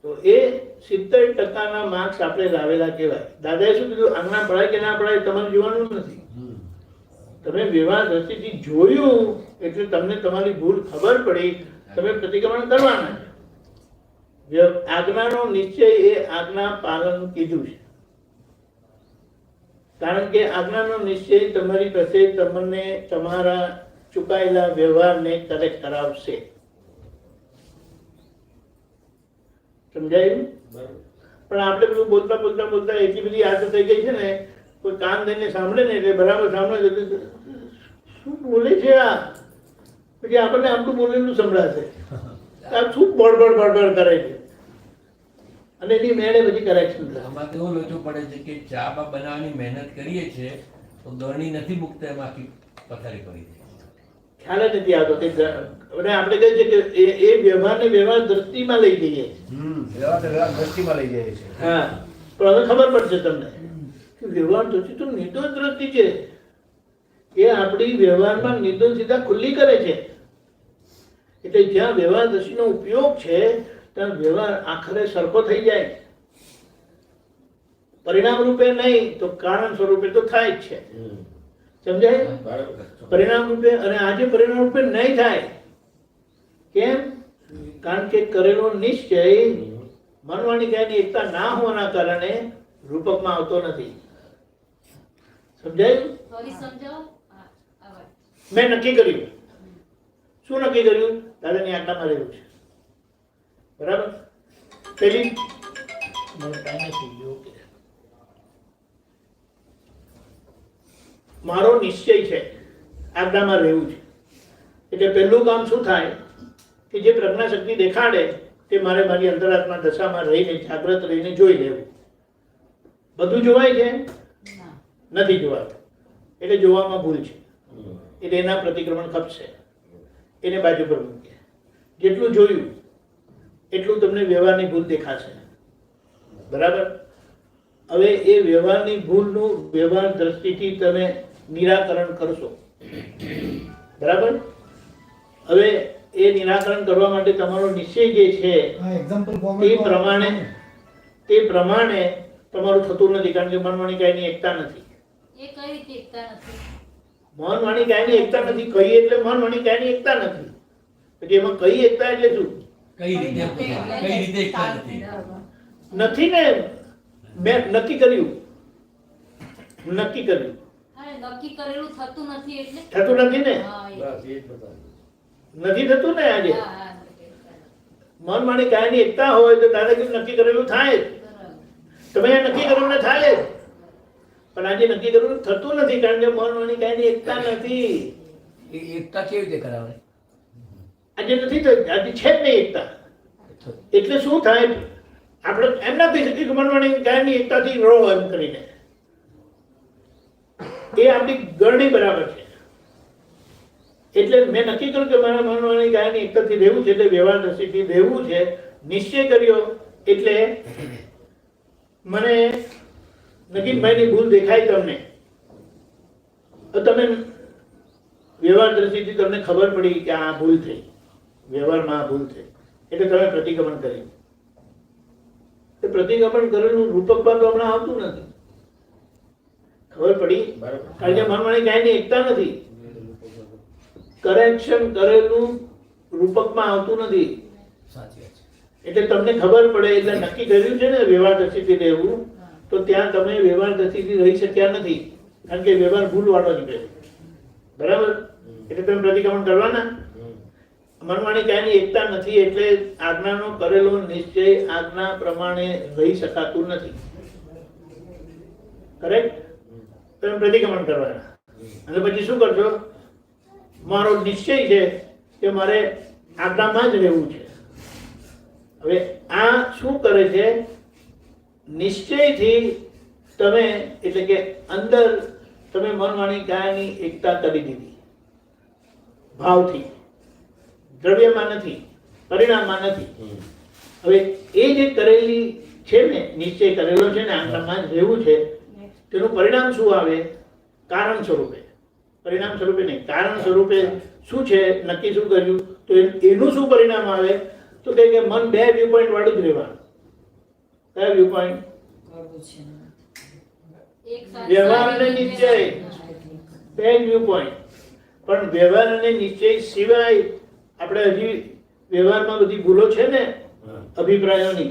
તો એ 70% માર્ક્સ આપણે લાવેલા કહેવાય. દાદાએ શું કીધું? આજ્ઞા પડાય કે ના પડાય તમારે જોવાનું નથી. તમે વ્યવહાર દ્રષ્ટિથી જોયું એટલે તમને તમારી ભૂલ ખબર પડી, તમે પ્રતિક્રમણ કરવાના છે. આજ્ઞાનો નિશ્ચય એ આજ્ઞા પાલન કીધું છે. કારણ કે આજ્ઞાનો નિશ્ચય તમારી પાસે તમને તમારા ચૂકાયેલા વ્યવહારને કરેક્ટ કરાવશે. સમજાયું? પણ આપણે પેલું બોલતા બોલતા બોલતા એટલી બધી આદત થઈ ગઈ છે ને, કોઈ કાન દઈને સાંભળે ને એટલે બરાબર સાંભળે શું બોલે છે આ, પછી આપણને આમનું બોલેલું સંભળાશે. આ શું બળબડ બળબડ કરે છે, અને એની મેળે પછી કરેક્શન થાય. આમાં તો એવું લોચો પડે છે કે ચા બા બનાવવાની મહેનત કરીએ છીએ તો ગરણી નથી મૂકતા, એમાં આખી પથારી પડી જાય. ખ્યાલ જ નથી આવતો. અને આપણે કહીએ છીએ કે એ વ્યવહારને વ્યવહાર દ્રષ્ટિમાં લઈ જઈએ. વ્યવહાર દ્રષ્ટિમાં લઈ જાય છે. હા, પણ હવે ખબર પડશે તમને કે વ્યવહાર દ્રષ્ટિ તો નિર્દોષ દ્રષ્ટિ છે. એ આપણી વ્યવહારમાં નિર્દોષિતા ખુલ્લી કરે છે. એટલે જ્યાં વ્યવહાર દ્રષ્ટિનો ઉપયોગ છે ત્યાં વ્યવહાર આખરે સરખો થઈ જાય. પરિણામ રૂપે નહીં તો કારણ સ્વરૂપે તો થાય જ છે. સમજાય? પરિણામ રૂપે. અને આજે પરિણામ રૂપે નહીં થાય. કેમ? કારણ કે કરેલો નિશ્ચય મનવાણી કાયની એકતા ના હોવાના કારણે રૂપકમાં આવતો નથી. સમજાયું? ફરી સમજાવો. હા, આ વાત. મેં નક્કી કર્યું. શું નક્કી કર્યું? દાદાની આજ્ઞામાં રહેવું છે. બરાબર? પેલી મને ટાઈમ નથી ગયો. ઓકે. મારો નિશ્ચય છે આજ્ઞામાં રહેવું છે. એટલે પહેલું કામ શું થાય કે જે પ્રજ્ઞા શક્તિ દેખાડે તે મારે મારી અંતરાત્મા દશામાં રહીને જાગ્રત રહીને જોઈ લેવું. બધું જોવાય છે? નથી જોવાતું. એટલે જોવામાં ભૂલ છે. એટલે એના પ્રતિક્રમણ ખપશે. એને બાજુ પર મૂકીએ. જેટલું જોયું એટલું તમને વ્યવહારની ભૂલ દેખાશે. બરાબર? હવે એ વ્યવહારની ભૂલનું વ્યવહાર દ્રષ્ટિથી તમે નિરાકરણ કરશો. બરાબર? હવે એ નિરાકરણ કરવા માટે તમારો નિશ્ચય જે છે તે પ્રમાણે તમારું થતું નથી. કારણ કે મનવાણી કાયની એકતા નથી. એ કઈ રીતે એકતા નથી? મનવાણી કાયની એકતા નથી કહીએ એટલે મનવાણી કાયની એકતા નથી. પછી એમાં કઈ એકતા એટલે શું? કઈ રીતે એકતા નથી? નથી ને. મેં નક્કી કર્યું. અરે નક્કી કરેલું થતું નથી એટલે થતું નથી ને. હા, એ. નથી થતું ને. આજે હા, હા, મનવાણી કાયની એકતા હોય તો દાદા કીધું નક્કી કરેલું થાય જ. બરાબર. તમે નક્કી કરેલું થાય જ. પણ આજે નક્કી કરેલું થતું નથી કારણ કે મનવાણી કાયની એકતા નથી. એકતા કેવી રીતે કરાવે? આજે નથી થતી. આજે છે જ નહીં એકતા. એટલે શું થાય? આપણે એમ ના કહી શકીએ કે મનવાણી કાયની એકતાથી રહો એમ કરીને. એ આપણી ગરણી બરાબર છે. એટલે મેં નક્કી કર્યું કે મારા મનવાણી કાયની એકતાથી રહેવું છે, એટલે વ્યવહાર દ્રષ્ટિથી રહેવું છે. નિશ્ચય કર્યો એટલે મને નગીનભાઈની ભૂલ દેખાય તમને. તો તમે વ્યવહાર દ્રષ્ટિથી તમને ખબર પડી કે આ ભૂલ થઈ. વ્યવહારમાં આ ભૂલ થઈ એટલે તમે પ્રતિક્રમણ કર્યું. એ પ્રતિક્રમણ કરેલું રૂપકમાં તો હમણાં આવતું નથી. ખબર પડી? કારણ કે મનમાની કાંઈની એકતા નથી. કરેક્શન કરેલું રૂપકમાં આવતું નથી. એટલે તમને ખબર પડે એટલે નક્કી કર્યું છે ને વ્યવહાર દ્રષ્ટિથી રહેવું, તો ત્યાં તમે વ્યવહાર દ્રષ્ટિથી રહી શક્યા નથી, કારણ કે વ્યવહાર ભૂલવાળો નીકળે. બરાબર? એટલે તમે પ્રતિક્રમણ કરવાના. મનમાની કાંઈની એકતા નથી એટલે આજ્ઞાનો કરેલો નિશ્ચય આજ્ઞા પ્રમાણે રહી શકાતું નથી. કરેક્ટ? તમે પ્રતિક્રમણ કરવાના અને પછી શું કરશો? મારો નિશ્ચય છે કે મારે આજ્ઞામાં જ રહેવું છે. હવે આ શું કરે છે? નિશ્ચયથી તમે એટલે કે અંદર તમે મનમાની કાયાની એકતા કરી દીધી. ભાવથી, દ્રવ્યમાં નથી, પરિણામમાં નથી. હવે એ જે કરેલી છે ને, નિશ્ચય કરેલો છે ને આજ્ઞામાં જ રહેવું છે, તેનું પરિણામ શું આવે? કારણ સ્વરૂપે. પરિણામ સ્વરૂપે નહીં, કારણ સ્વરૂપે શું છે? નક્કી શું કર્યું? તો એનું શું પરિણામ આવે? તો કે મન બે વ્યૂ પોઈન્ટ વાળું જ રહેવાનું. કયા વ્યૂ પોઈન્ટ? વ્યવહાર અને નિશ્ચય, બે વ્યૂ પોઈન્ટ. પણ વ્યવહાર અને નિશ્ચય સિવાય આપણે હજી વ્યવહારમાં બધી ભૂલો છે ને અભિપ્રાયોની.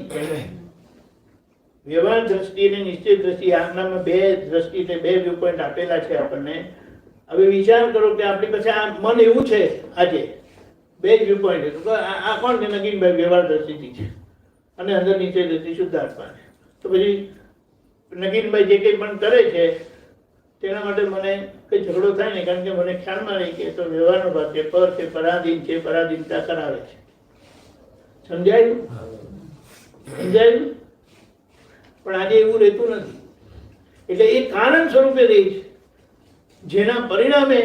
વ્યવહાર દ્રષ્ટિ અને નિશ્ચય દ્રષ્ટિ, આજ્ઞામાં બે દ્રષ્ટિ એટલે બે વ્યૂ પોઈન્ટ આપેલા છે આપણને. હવે વિચાર કરો કે આપણી પાસે આ મન એવું છે આજે, બે જ વ્યૂ પોઈન્ટ. આ કોણ છે? નગીનભાઈ વ્યવહાર દ્રષ્ટિથી છે અને અંદર નિશ્ચય દ્રષ્ટિ શુદ્ધાત્મા છે. તો પછી નગીનભાઈ જે કંઈ પણ કરે છે તેના માટે મને કંઈ ઝઘડો થાય ને, કારણ કે મને ખ્યાલમાં રહી કે તો વ્યવહારનો ભાગ છે, પર છે, પરાધીન છે, પરાધીનતા કરાવે છે. સમજાયું? સમજાયું? પણ આજે એવું રહેતું નથી. એટલે એ કારણ સ્વરૂપે રહી છે, જેના પરિણામે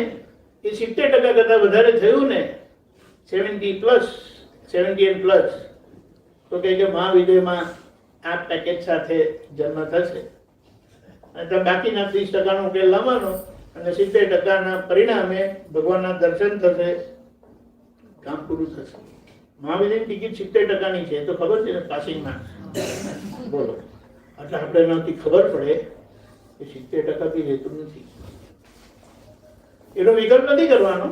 એ 70% કરતાં વધારે થયું ને, 70+, તો કે મહાવિદ્યમાં આ પેકેજ સાથે જન્મ થશે અને બાકીના 30%નો ઉકેલ લાવવાનો અને 70%ના પરિણામે ભગવાનના દર્શન થશે, કામ પૂરું થશે. મહાવિદ્યની ટિકિટ 70%ની છે તો ખબર છે ને પાસિંગમાં. બોલો, એટલે આપણે એનાથી ખબર પડે કે 70%થી રહેતું નથી. એનો વિકલ્પ નથી કરવાનો.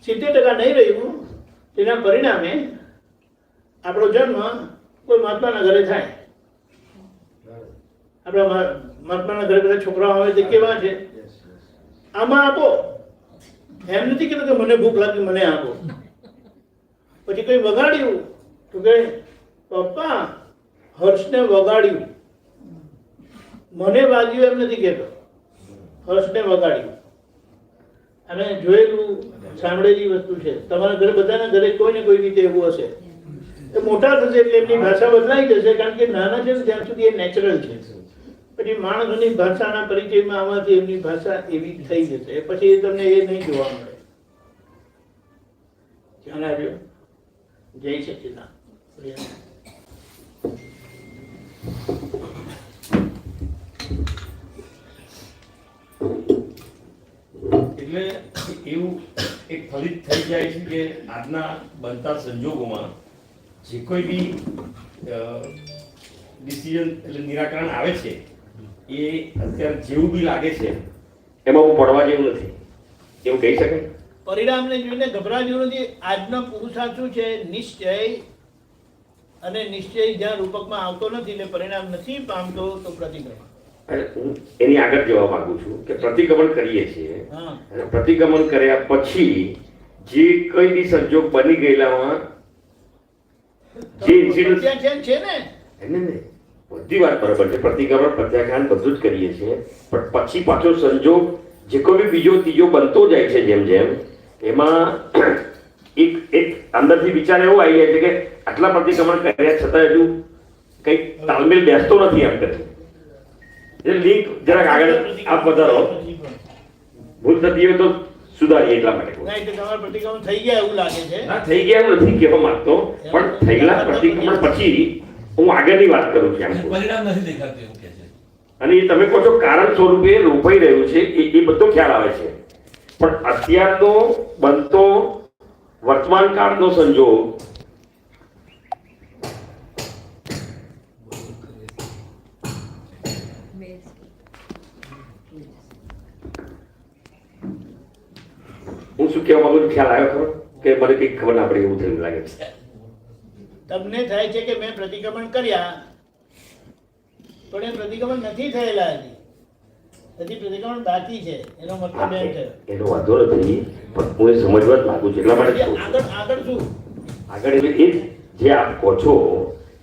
70% નહીં રહ્યું તેના પરિણામે આપણો જન્મ કોઈ મહાત્માના ઘરે થાય. આપણા મહાત્માના ઘરે બધા છોકરાઓ આવે તે કેવા છે? આમાં આપો. એમ નથી કીધું કે મને ભૂખ લાગી મને આપો. પછી કઈ વગાડ્યું તો કે પપ્પા હર્ષને વગાડ્યું. મને વાગ્યું એમ નથી કહેતો, હર્ષને વગાડ્યું. અને જોયેલું સાંભળેલી વસ્તુ છે. તમારા ઘરે બધાના ઘરે કોઈ ને કોઈ રીતે એવું હશે. એ મોટા થશે એટલે એમની ભાષા બદલાઈ જશે, કારણ કે નાના છે ત્યાં સુધી એ નેચરલ છે. પછી માણસોની ભાષાના પરિચયમાં આવવાથી એમની ભાષા એવી થઈ જશે. પછી એ તમને એ નહીં જોવા મળે. ખ્યાલ આવ્યો? જય સચિદાનંદ. એટલે એવું એક ફલિત થઈ જાય છે કે આજના બનતા સંજોગોમાં જે કોઈ બી ડિસિઝન એટલે નિરાકરણ આવે છે એ અત્યારે જેવું બી લાગે છે એમાં હું પડવા જેવું નથી એવું કહી શકાય. પરિણામને જોઈને ગભરા જેવું નથી. આજનો પુરુષાર્થ શું છે? નિશ્ચય. અને નિશ્ચય જ્યાં રૂપકમાં આવતો નથી એટલે પરિણામ નથી પામતો તો પ્રતિક્રમણ. હું એની આગળ જવા માંગુ છું કે પ્રતિક્રમણ કરીએ છીએ અને પ્રતિક્રમણ કર્યા પછી જે કઈ બી સંજોગ બની ગયેલામાં જે પ્રત્યાખ્યાન છે ને, એને બધી વાત બરાબર છે. પ્રતિક્રમણ પ્રત્યાખ્યાન બધું જ કરીએ છીએ, પણ પછી પાછો સંજોગ જે કોઈ બી બીજો ત્રીજો બનતો જાય છે જેમ જેમ એમાં એક અંદરથી વિચાર એવો આવી જાય છે કે આટલા પ્રતિક્રમણ કર્યા છતાં હજુ કઈ તાલમેલ બેસતો નથી એમ કરી લિંક જરાક આગળ આપ વધારો. ભૂલ થતી હોય તો સુધારીએ એટલા માટે. તમારા પ્રતિક્રમણ થઈ ગયા એવું લાગે છે. ના થઈ ગયા એવું નથી કહેવા માંગતો, પણ થયેલા પ્રતિક્રમણ પછી હું આગળની વાત કરું છું. પરિણામ નથી દેખાતું એવું કહે છે. અને એ તમે કહો છો કારણ સ્વરૂપે રોપાઈ રહ્યું છે એ બધો ખ્યાલ આવે છે, પણ અત્યારનો બનતો વર્તમાન કાળનો સંજોગ હું શું કહેવા માંગુ છું ખ્યાલ આવ્યો ખરો કે મને કંઈક ખબર ના પડે એવું થયું લાગે છે? તમને થાય છે કે મેં પ્રતિક્રમણ કર્યા પણ એ પ્રતિક્રમણ નથી થયેલા હજી પ્રતિક્રમણ બાકી છે, એનો મતલબ એમ છે. એનો વાંધો નથી, પણ હું એ સમજવા જ માંગુ છું એટલા માટે જ કહું છું. આગળ શું આગળ એટલે એ જે આપ કહો છો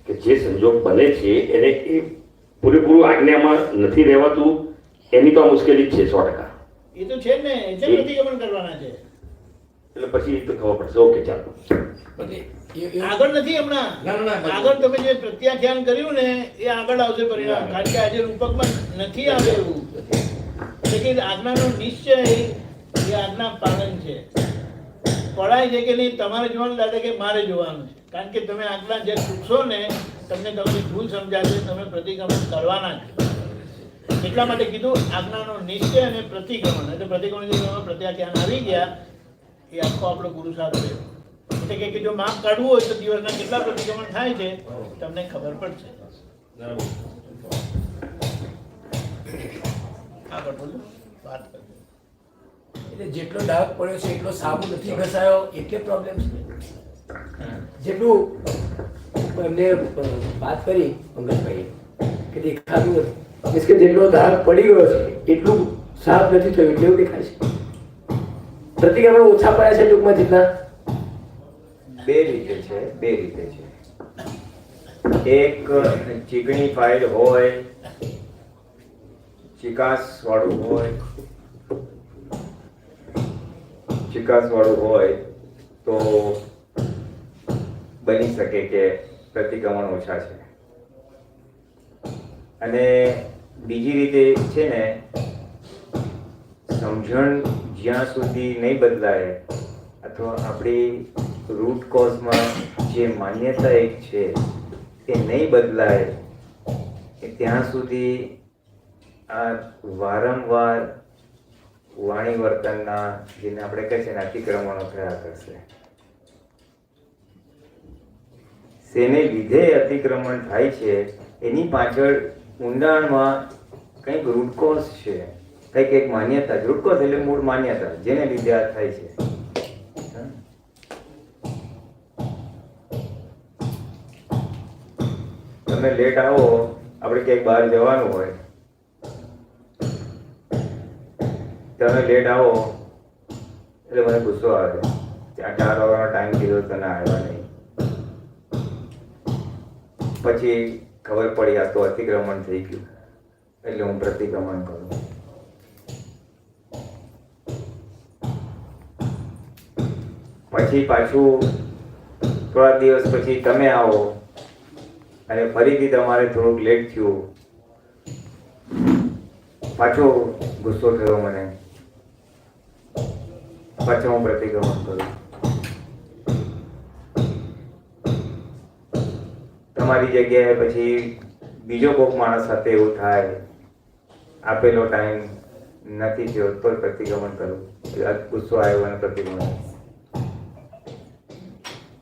કે જે સંજોગ બને છે એને એ પૂરેપૂરું આજ્ઞામાં નથી રહેવાતું, એની તો આ મુશ્કેલી જ છે 100%. એ તો છે ને, એટલે પ્રતિક્રમણ કરવાના છે. એટલે પછી તો ખબર પડશે. ઓકે, ચાલો. આગળ નથી હમણાં. ના, ના, ના. આગળ તમે જે પ્રત્યાખ્યાન કર્યું ને એ આગળ આવશે પરિણામ, કારણ કે આજે રૂપકમાં નથી આવે એવું. એટલે કે આજ્ઞાનો નિશ્ચય એ આજ્ઞા પાલન છે. પડાય છે કે નહીં તમારે જોવાનું લાગે કે મારે જોવાનું છે, કારણ કે તમે આજ્ઞા જે ચૂકશો ને તમને તમારી ભૂલ સમજાશે, તમે પ્રતિક્રમણ કરવાના છે. એટલા માટે કીધું આજ્ઞાનો નિશ્ચય અને પ્રતિક્રમણ. એટલે પ્રતિક્રમણ પ્રત્યાખ્યાન આવી ગયા એ આખો આપણો પુરુષાર્થ છે. એટલે કે જો માપ કાઢવું હોય તો દિવસના કેટલા પ્રતિક્રમણ થાય છે તમને ખબર પડશે. આગળ બોલો, વાત કરજો. એટલે જેટલો ડાઘ પડ્યો છે એટલો સાબુ નથી ઘસાયો એટલે પ્રોબ્લેમ છે. જેટલું એમને વાત કરી પંકજભાઈ કે દેખાતું નથી, મીન્સ કે જેટલો ડાઘ પડી ગયો છે એટલું સાફ નથી થયું એટલે એવું દેખાય છે. પ્રતિક્રમણ ઓછા પડ્યા છે ટૂંકમાં જેટલા બે રીતે છે. એક ચીકણી ફાઇલ હોય, ચિકાસ વાળું હોય તો બની શકે કે પ્રતિક્રમણ ઓછા છે. અને બીજી રીતે છે ને, સમજણ જ્યાં સુધી નહીં બદલાય અથવા આપણી રૂટ કોઝમાં જે માન્યતા એક છે એ નહીં બદલાય કે ત્યાં સુધી આ વારંવાર વાણી વર્તનના, જેને આપણે કહે છે ને, અતિક્રમણો થયા કરશે. શેને લીધે અતિક્રમણ થાય છે એની પાછળ ઊંડાણમાં કંઈક રૂટ કોઝ છે, કંઈક એક માન્યતા. રૂટ કોઝ એટલે મૂળ માન્યતા જેને લીધે આ થાય છે. તમે લેટ આવો, આપણે ક્યાંક બહાર જવાનું હોય, તમે લેટ આવો એટલે મને ગુસ્સો આવે, 4 વાગ્યાનો ટાઈમ કીધો તને આવ્યા નહીં. પછી ખબર પડી આ તો અતિક્રમણ થઈ ગયું, એટલે હું પ્રતિક્રમણ કરું. પછી પાછું થોડા દિવસ પછી તમે આવો અને ફરીથી તમારે થોડુંક લેટ થયું, પાછો ગુસ્સો થયો મને, પાછો હું પ્રતિક્રમણ કરું. તમારી જગ્યાએ પછી બીજો કોઈક માણસ સાથે એવું થાય, આપેલો ટાઈમ નથી થયો તો પ્રતિક્રમણ કરું, ગુસ્સો આવ્યો અને પ્રતિક્રમણ.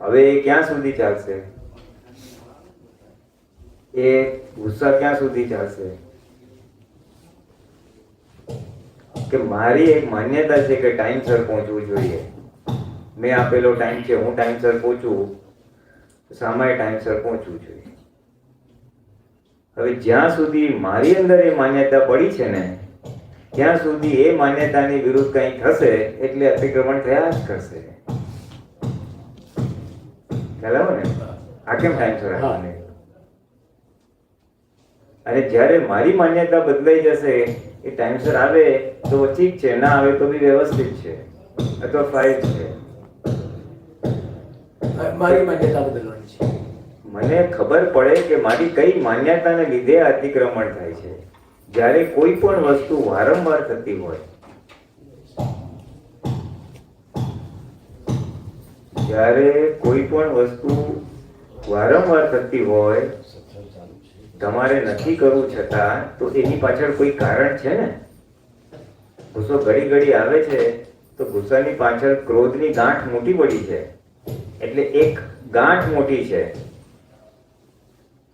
હવે એ ક્યાં સુધી ચાલશે? એ ગુસ્સા ક્યાં સુધી ચાલશે? કે મારી એક માન્યતા છે કે ટાઈમસર પહોંચવું જોઈએ, મેં આપેલો ટાઈમ છે, હું ટાઈમસર પહોંચું, સામાએ ટાઈમસર પહોંચવું જોઈએ. હવે જ્યાં સુધી મારી અંદર એ માન્યતા પડી છે ને, ત્યાં સુધી એ માન્યતાની વિરુદ્ધ કંઈ થશે એટલે અતિક્રમણ થયા જ કરશે. ખ્યાલ આવે ને? આ કેમ ટાઈમસર આવવાની? અને જ્યારે મારી માન્યતા બદલાઈ જશે, એ ટાઈમસર આવે તો ઠીક છે, ના આવે તો બી વ્યવસ્થિત છે અથવા ફાઇલ છે. મારી માન્યતા બદલવાની છે. મને ખબર પડે કે મારી કઈ માન્યતાને લીધે અતિક્રમણ થાય છે. જ્યારે કોઈ પણ વસ્તુ વારંવાર થતી હોય, તમારે નથી કરવું છતાં તો એની પાછળ કોઈ કારણ છે ને. ગુસ્સો ઘડી ઘડી આવે છે તો ગુસ્સાની પાછળ ક્રોધની ગાંઠ મોટી પડી છે, એટલે એક ગાંઠ મોટી છે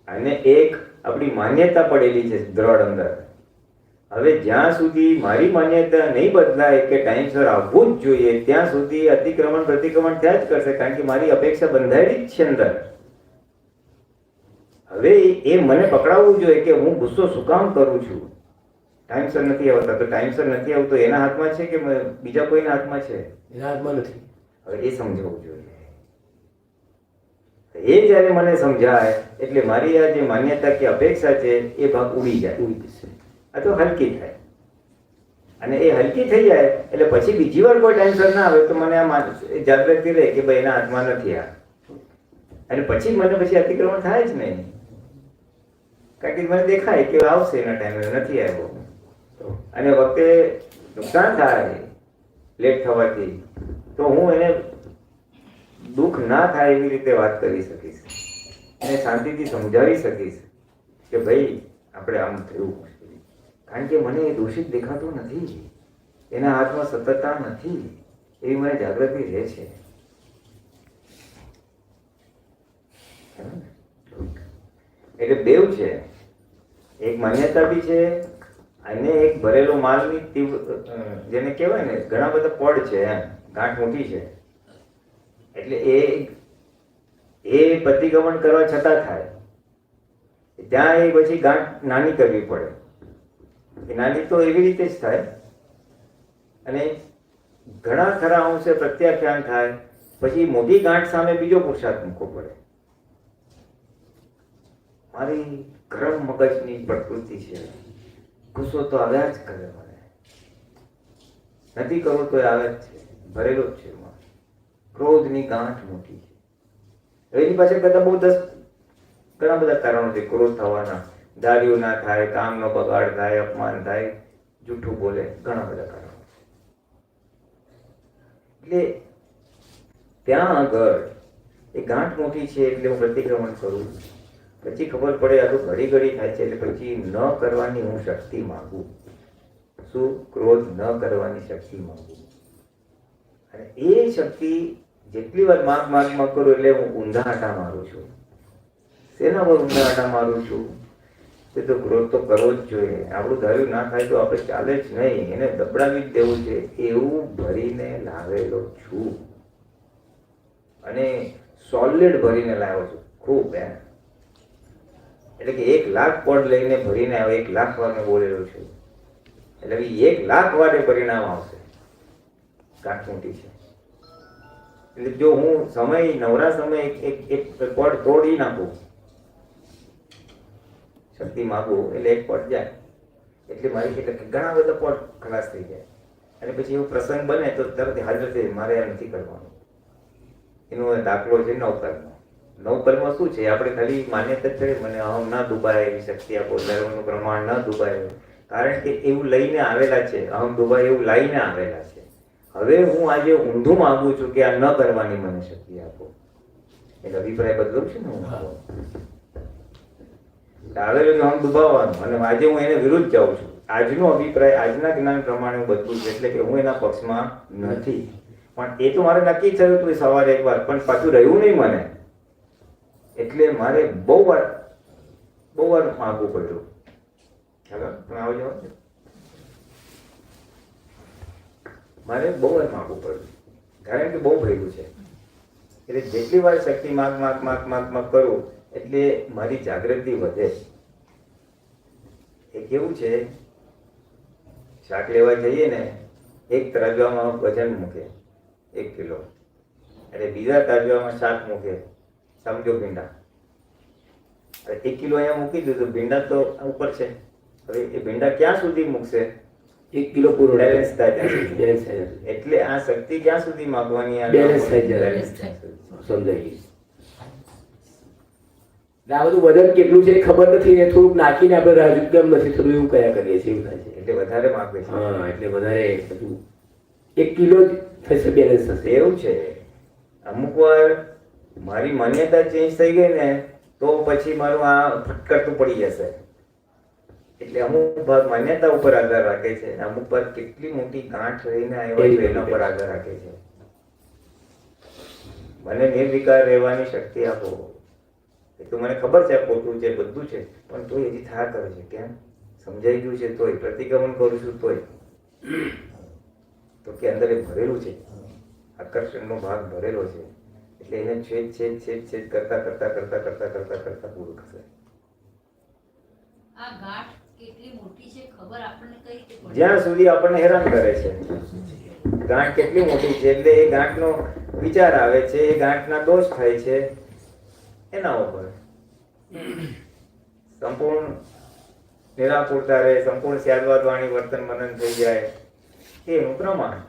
અને એક આપણી માન્યતા પડેલી છે દ્રઢ અંદર. હવે જ્યાં સુધી મારી માન્યતા નહીં બદલાય કે ટાઈમસર આવવું જ જોઈએ, ત્યાં સુધી અતિક્રમણ પ્રતિક્રમણ થયા જ કરશે, કારણ કે મારી અપેક્ષા બંધાયેલી જ છે અંદર. હવે એ મને પકડાવવું જોઈએ કે હું ગુસ્સો શું કામ કરું છું, ટાઈમસર નથી આવતા. તો ટાઈમસર નથી આવતો એના હાથમાં છે કે બીજા કોઈના હાથમાં છે? એના હાથમાં નથી. હવે એ સમજાવવું જોઈએ. એ જ્યારે મને સમજાય એટલે મારી આ જે માન્યતા કે અપેક્ષા છે એ ભાગ ઉડી જાય, ઉડી જશે, આ તો હલકી થાય. અને એ હલકી થઈ જાય એટલે પછી બીજી વાર કોઈ ટાઈમસર ના આવે તો મને આ જાગૃતિ રહે કે ભાઈ એના હાથમાં નથી આ, અને પછી મને પછી અતિક્રમણ થાય જ નહીં, કારણ કે મને દેખાય કે આવશે એના ટાઈમે, નથી આવ્યો. અને વખતે નુકસાન થાય લેટ થવાથી તો હું એને દુઃખ ના થાય એવી રીતે વાત કરી શકીશ, એને શાંતિથી સમજાવી શકીશ કે ભાઈ આપણે આમ થયું, કારણ કે મને એ દોષિત દેખાતો નથી, એના હાથમાં સતતતા નથી, એવી મને જાગૃતિ રહે છે. એટલે બેવ છે, એક માન્યતા બી છે અને એક ભરેલો માલની જેને કહેવાય ને ઘણા બધા પડ છે, એમ ગાંઠ મોટી છે. એટલે એ પ્રતિક્રમણ કરવા છતાં થાય, ત્યાં એ પછી ગાંઠ નાની કરવી પડે. એ નાની તો એવી રીતે જ થાય અને ઘણા ખરા અંશે પ્રત્યાખ્યાન થાય, પછી મોટી ગાંઠ સામે બીજો પુરુષાર્થ મૂકવો પડે. મારી ગરમ મગજની પ્રકૃતિ છે, ગુસ્સો તો આવ્યા જ કરે, મને નથી કરવો તો આવે જ છે, ભરેલો જ છે. ક્રોધની ગાંઠ મોટી છે. એની પાછળ કરતા બહુ ઘણા બધા કારણો છે ક્રોધ થવાના. ધાર્યું ના થાય, કામનો બગાડ થાય, અપમાન થાય, જૂઠું બોલે, ઘણા બધા કારણો છે. એટલે ત્યાં આગળ એ ગાંઠ મોટી છે એટલે હું પ્રતિક્રમણ કરું. પછી ખબર પડે આ તો ઘડી ઘડી થાય છે, એટલે પછી ન કરવાની હું શક્તિ માંગુ. શું? ક્રોધ ન કરવાની શક્તિ માંગુ. અને એ શક્તિ જેટલી વાર માગ કરું એટલે હું ઊંધા આટા મારું છું. શેના પર ઊંધા આટા મારું છું? એ તો ક્રોધ તો કરવો જ જોઈએ, આપણું ધાર્યું ના થાય તો આપણે ચાલે જ નહીં, એને દબડાવી જ દેવું છે, એવું ભરીને લાવેલો છું. અને સોલિડ ભરીને લાવ્યો છું ખૂબ. એટલે કે 1,00,000 પડ લઈને ભરીને આવે, 1,00,000 વાર મેં બોલેલો છું, એટલે 1,00,000 વાર એ પરિણામ આવશે. ગાંઠ મોટી છે. એટલે જો હું નવરા સમય એક પડ તોડી નાખું, શક્તિ માગું એટલે એક પડ જાય, એટલે મારી ઘણા બધા પડ ખલાસ થઈ જાય. અને પછી એવો પ્રસંગ બને તો તરત હાજર થઈ, મારે આ નથી કરવાનું. એનો દાખલો છે નવકર્મ. નવકર્મ શું છે? આપણે ખાલી માન્યતા જ કરીએ, મને અહમ ના દુબાય એવી શક્તિ આપો, ધર્મનું પ્રમાણ ન દુબાય, કારણ કે એવું લઈને આવેલા છે, અહમ દુબાય એવું લાવીને આવેલા છે. હવે હું આજે ઊંધું માંગુ છું કે આ ન કરવાની મને શક્તિ આપો, એટલે અભિપ્રાય બદલું છે ને હું આવેલું આમ દુભાવવાનું, અને આજે હું એને વિરુદ્ધ જાઉં છું. આજનો અભિપ્રાય આજના જ્ઞાન પ્રમાણે હું બદલું છું, એટલે કે હું એના પક્ષમાં નથી. પણ એ તો મારે નક્કી થયું હતું સવારે એકવાર, પણ પાછું રહ્યું નહીં મને, એટલે મારે બહુ વાર માગવું પડ્યું. ચાલો તમે આવી જાઓ. મારે બહુ વાર માગવું પડ્યું, કારણ કે બહુ ભર્યું છે. એટલે જેટલી વાર શક્તિ માગ કરું એટલે મારી જાગૃતિ વધે. એ કેવું છે, શાક લેવા જઈએ ને, એક તરાજવામાં વજન મૂકે 1 કિલો, એટલે બીજા તરાજવામાં શાક મૂકે, સમજો ભીંડા. 1 કિલો અહીંયા મૂકી દીધું, ભીંડા તો ઉપર છે. હવે એ ભીંડા ક્યાં સુધી મૂકશે? 1 કિલો પૂરો બેલેન્સ થાય. એટલે આ શક્તિ ક્યાં સુધી માગવાની? બેલેન્સ થઈ જાય, સમજાય. આ બધું વજન કેટલું છે ખબર નથી ને, થોડુંક નાખીને આપણે રાજુ કેમ નથી થતું એવું કયા કરીએ છીએ, એવું થાય છે. એટલે વધારે માગે છે. હા, એટલે વધારે બધું 1 કિલો જ થશે, બેલેન્સ થશે. એવું છે. અમુક વાર મારી માન્યતા ચેન્જ થઈ ગઈ ને તો પછી મારું આ ફટકરતું પડી જશે. એટલે અમુક ભાગ માન્યતા ઉપર આધાર રાખે છે અને અમુક ભાગ કેટલી મોટી ગાંઠ રહીને આવ્યા છે એના પર આધાર રાખે છે. મને નિર્વિકાર રહેવાની શક્તિ આપો. એ તો મને ખબર છે ખોટું છે બધું છે, પણ તોય હજી થયા કરે છે. કેમ? સમજાઈ ગયું છે તોય, પ્રતિક્રમણ કરું છું તોય. તો કે અંદર એ ભરેલું છે, આકર્ષણનો ભાગ ભરેલો છે, એટલે એને છેદ છેદ છેદ છેદ કરતા કરતા કરતા કરતા કરતા કરતા પૂરું થશે. આ ગાંઠ કેટલી મોટી છે ખબર આપણને કઈ રીતે પડે? જ્યાં સુધી આપણને હેરાન કરે છે. ગાંઠ કેટલી મોટી છે એટલે એ ગાંઠનો વિચાર આવે છે, એ ગાંઠના દોષ થાય છે, એના ઉપર સંપૂર્ણ નિરાકુરતા રહે, સંપૂર્ણ સ્યાદવાદ વાણી વર્તન મનન થઈ જાય, એનું પ્રમાણ.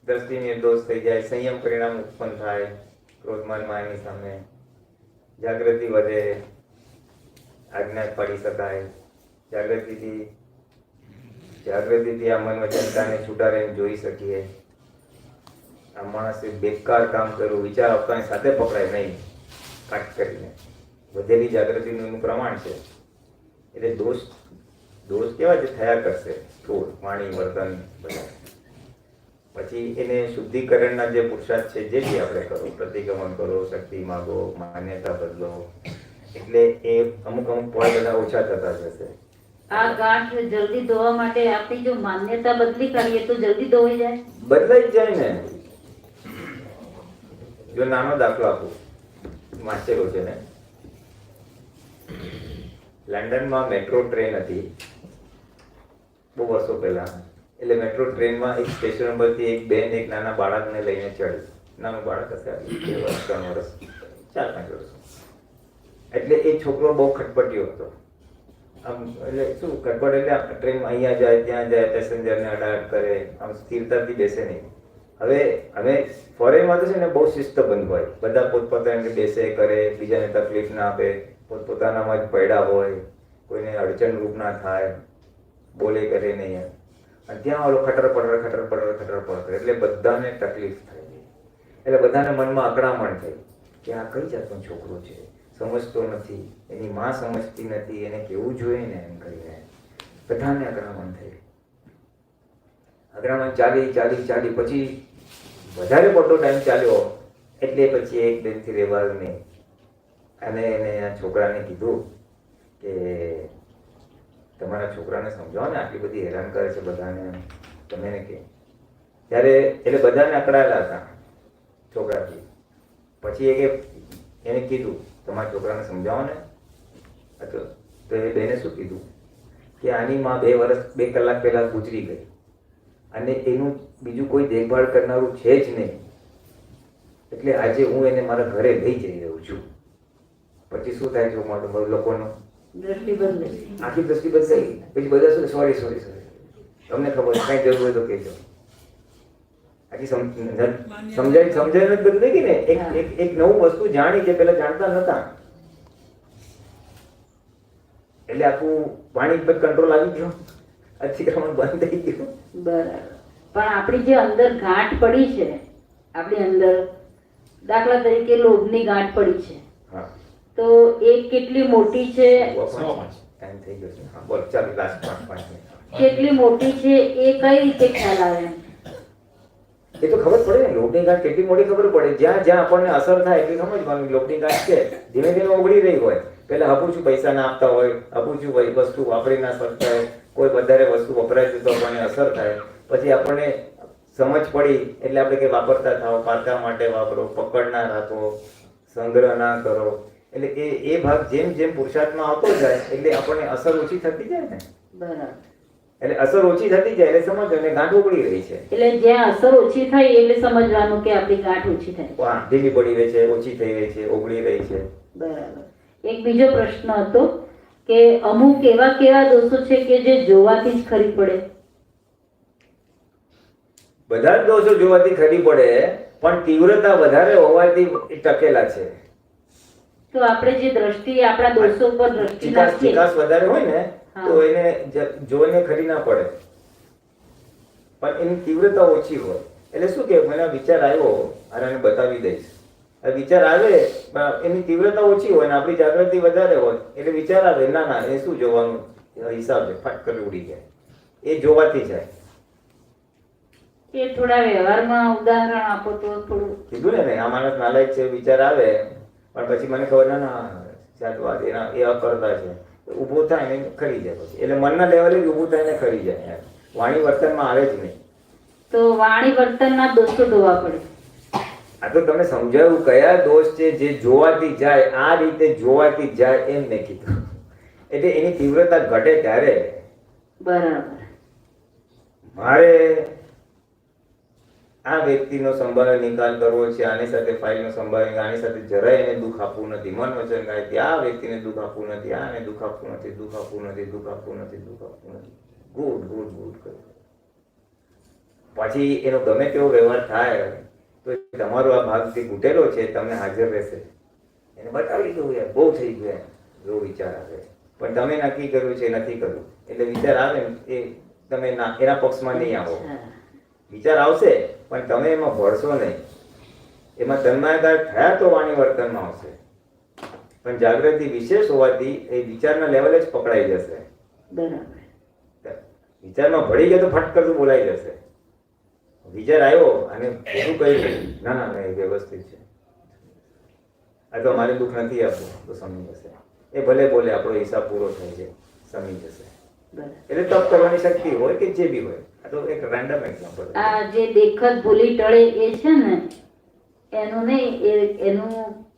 દ્રષ્ટિ નિર્દોષ થઈ જાય, સંયમ પરિણામ ઉત્પન્ન થાય, ક્રોધમાન માયાની સામે જાગૃતિ વધે, આજ્ઞા પાડી શકાય. જાગૃતિથી આ મન વચનતાને છૂટા રહીને જોઈ શકીએ. આ માણસે બેકાર કામ કર્યું વિચાર આપતાની સાથે પકડાય નહીં, કાટ કરીને. વધેલી જાગૃતિનું એનું પ્રમાણ છે. એટલે દોષ કેવા જે થયા કરશે, થોડ વાણી વર્તન બધા. પછી એને શુદ્ધિકરણના જે પુરુષાર્થ છે, જે બી આપણે કરો, પ્રતિક્રમણ કરો, શક્તિ માગો, માન્યતા બદલો, એટલે એ અમુક પોઈન્ટ બધા ઓછા થતા જશે. આ ગાંઠ જલ્દી ધોવા માટે આપણી જો માન્યતા બદલી કરીએ તો જલ્દી ધોવાઈ જાય? બદલાઈ જ જાય ને. જો નાનો દાખલો આપું, વાંચેલો છે ને, લંડનમાં મેટ્રો ટ્રેન હતી બહુ વર્ષો પહેલા. એટલે મેટ્રો ટ્રેનમાં એક સ્ટેશન પરથી એક બેન એક નાના બાળકને લઈને ચડી. નાનું બાળક હશે 2 વર્ષ 3 વર્ષ 4-5 વર્ષ. એટલે એ છોકરો બહુ ખટપટીયો હતો. આમ એટલે શું ખટપટ એટલે ટ્રેનમાં અહીંયા જાય ત્યાં જાય, પેસેન્જરને અડાડ કરે, આમ સ્થિરતાથી બેસે નહીં. હવે ફોરેનમાં તો છે ને બહુ શિસ્તબંધ હોય, બધા પોતપોતાની બેસે કરે, બીજાને તકલીફ ના આપે, પોતપોતાનામાં જ પડ્યા હોય, કોઈને અડચણરૂપ ના થાય, બોલે કરે નહીં. અને ત્યાં ઓલો ખટર પડર એટલે બધાને તકલીફ થાય. એટલે બધાને મનમાં અકળામણ થઈ કે આ કઈ જાતનો છોકરો છે, સમજતો નથી, એની માં સમજતી નથી, એને કેવું જોઈએ ને એમ કરીને બધાને અકળામણ થઈ. અકળામણ ચાલી પછી વધારે પડતો ટાઈમ ચાલ્યો એટલે પછી એક બેનથી રહેવાનું નહીં. અને એને આ છોકરાને કીધું કે તમારા છોકરાને સમજાવો ને, આટલી બધી હેરાન કરે છે બધાને, તમે એને કે. ત્યારે એટલે બધાને અકળાયેલા હતા છોકરાથી. પછી એને કીધું તમારા છોકરાને સમજાવો ને. તો એ બેને શું કીધું કે આની માં 2 કલાક પહેલા ગુજરી ગઈ અને એનું બીજું કોઈ દેખભાળ કરનારું છે જ નહીં, એટલે આજે હું એને મારા ઘરે લઈ જઈ રહ્યો છું. પછી શું થાય છે લોકોનો દ્રષ્ટિ બદલે, આખી દ્રષ્ટિ બદલાઈ. પછી બધા શું સોરી તમને ખબર કઈ જરૂર હોય તો કહેજો. આખી સમજાય જ બદલાઈ ગઈ ને. એક નવું વસ્તુ જાણી જે પેલા જાણતા નતા, એટલે આખું પાણી પર કંટ્રોલ આવી ગયો, અતિક્રમણ બંધ થઈ ગયું. બરાબર. પણ આપણી જે અંદર ગાંઠ પડી છે, આપણી અંદર દાખલા તરીકે લોભની ગાંઠ પડી છે, તો એ કેટલી મોટી છે? ટાઈમ થઈ ગયો છે. હા બોલ, ચાલો લાસ્ટ 5 મિનિટ. કેટલી મોટી છે એ કઈ રીતે ખ્યાલ આવે? એ તો ખબર પડે ને, લોભની ગાંઠ કેટલી મોટી ખબર પડે. જ્યાં જ્યાં આપણને અસર થાય એટલી સમજવાનું લોભની ગાંઠ છે. ધીમે ધીમે ઓગળી રહી હોય, પેલા હપુચું પૈસા ના આપતા હોય, હપુચું વસ્તુ વાપરી ના શકતા હોય, કોઈ વધારે વસ્તુ વપરાય તો આપણને અસર થાય. પછી આપણને સમજ પડી એટલે આપણે કંઈ વાપરતા થાવ, પારકા માટે વાપરો, પકડ ના રાખો, સંગ્રહ ના કરો. એટલે એ ભાગ જેમ જેમ પુરુષાર્થમાં આવતો જાય એટલે આપણને અસર ઓછી થતી જાય ને. બરાબર. એટલે અસર ઓછી થતી જાય એટલે સમજો ગાંઠ ઓગળી રહી છે. એટલે જ્યાં અસર ઓછી થાય એટલે સમજવાનું કે આપણી ગાંઠ ઓછી થાય. હા, ઢીલી પડી રહી છે, ઓછી થઈ રહી છે, ઓગળી રહી છે. બરાબર. એક બીજો પ્રશ્ન હતો કે અમુક કેવા દોષો છે કે જે જોવાથી જ ખરી પડે? બધા જ દોષો જોવાથી ખરી પડે, પણ તીવ્રતા વધારે હોવાથી ટકેલા છે. તો આપણે જે દ્રષ્ટિ આપણા દોષો પર દ્રષ્ટિ નાખીએ, ચિકાસ વધારે હોય ને તો એને જોઈને ખરી ના પડે, પણ એની તીવ્રતા ઓછી હોય. એટલે શું કે મને વિચાર આવ્યો, આને બતાવી દઈશ. હવે વિચાર આવે પણ એની તીવ્રતા ઓછી હોય ને આપણી જાગૃતિ વધારે હોય એટલે વિચાર આવે ના ના એ શું જોવાનું હિસાબ છે ફટ કરી ઉડી જાય એ જોવાથી જાય. એ થોડા વ્યવહારમાં ઉદાહરણ આપો તો થોડું. કીધું ને આ માણસ નાલાયક છે વિચાર આવે પણ પછી મને ખબર ના વાત એના એ અકર્તા છે ઊભું થાય ને ખરી જાય પછી એટલે મનના લેવલે જ ઊભું થાય ને ખરી જાય. વાણી વર્તનમાં આવે જ નહીં. તો વાણી વર્તનના દોષો ધોવા પડે. આ તો તમે સમજાવ્યું કયા દોષ છે જે જોવાથી જાય આ રીતે જોવાથી જાય એમ મેં કીધું એટલે એની તીવ્રતા ઘટે ત્યારે. બરાબર. મારે આ વ્યક્તિનો સંભાળ નિકાલ કરવો છે આની સાથે ફાઇલનો સંભાળ આની સાથે જરાય એને દુઃખ આપવું નથી મન વચન કાયથી આ વ્યક્તિને દુઃખ આપવું નથી આને દુઃખ આપવું નથી દુઃખ આપવું નથી દુઃખ આપવું નથી દુઃખ આપવું નથી ગુડ ગુડ ગુડ કર્યું. પછી એનો ગમે તેવો વ્યવહાર થાય તો તમારો આ ભાગ જે ઘૂટેલો છે તમને હાજર રહેશે. એને બતાવી દઉં યાર બહુ થઈ ગયું એવો વિચાર આવે પણ તમે નક્કી કર્યું છે નથી કર્યું એટલે વિચાર આવે ને એ તમે એના પક્ષમાં નહીં આવો. વિચાર આવશે પણ તમે એમાં ભળશો નહીં. એમાં તન્માયકાર થયા તો વાણી વર્તનમાં આવશે પણ જાગૃતિ વિશેષ હોવાથી એ વિચારના લેવલે જ પકડાઈ જશે. બરાબર. વિચારમાં ભળી ગયા તો ફટ કરતું બોલાઈ જશે. વિચાર આવ્યો અને બધું કહ્યું ના ના ના એ વ્યવસ્થિત છે આ તો અમારે દુઃખ નથી આપવું તો સમજી જશે. એ ભલે બોલે આપણો હિસાબ પૂરો થાય છે સમજી જશે. એટલે તપ કરવાની શક્તિ હોય કે જે બી હોય. આ તો એક રેન્ડમ એક્ઝામ્પલ. આ જે દેખત ભૂલી ટળે એ છે ને એનું નહીં એનું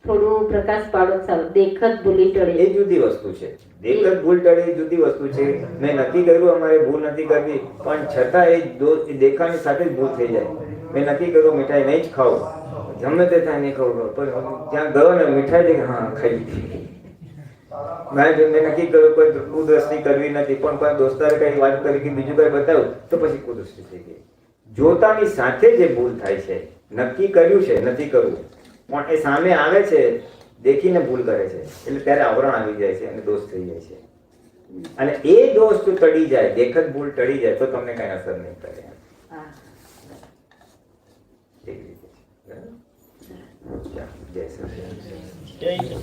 થોડું પ્રકાશ પાડો સારું. દેખત ભૂલી ટળે એ જુદી વસ્તુ છે. દેખત ભૂલ ટળે એ જુદી વસ્તુ છે. મેં નક્કી કર્યું અમારે ભૂલ નથી કરવી પણ છતાં એ દેખાની સાથે જ ભૂલ થઈ જાય. મેં નક્કી કર્યું મીઠાઈ નહીં જ ખાવું ગમે તે થાય નહીં ખાવું પણ ત્યાં ગયો ને મીઠાઈ દે હા ખાઈ લીધી. મેં નક્કી કર્યું કોઈ કુદ્રષ્ટિ કરવી નથી પણ કોઈ દોસ્તારે કઈ વાત કરી કે બીજું કઈ બતાવ્યું તો પછી કુદ્રષ્ટિ થઈ ગઈ. જોતાની સાથે જે ભૂલ થાય છે નક્કી કર્યું છે નથી કરવું પણ એ સામે આવે છે દેખીને ભૂલ કરે છે એટલે ત્યારે આવરણ આવી જાય છે અને દોષ થઈ જાય છે. અને એ દોષ તો ટળી જાય દેખત ભૂલ ટળી જાય તો તમને કઈ અસર નહીં કરે. એવી રીતે જય શ્રી કૃષ્ણ. જય શ્રી કૃષ્ણ.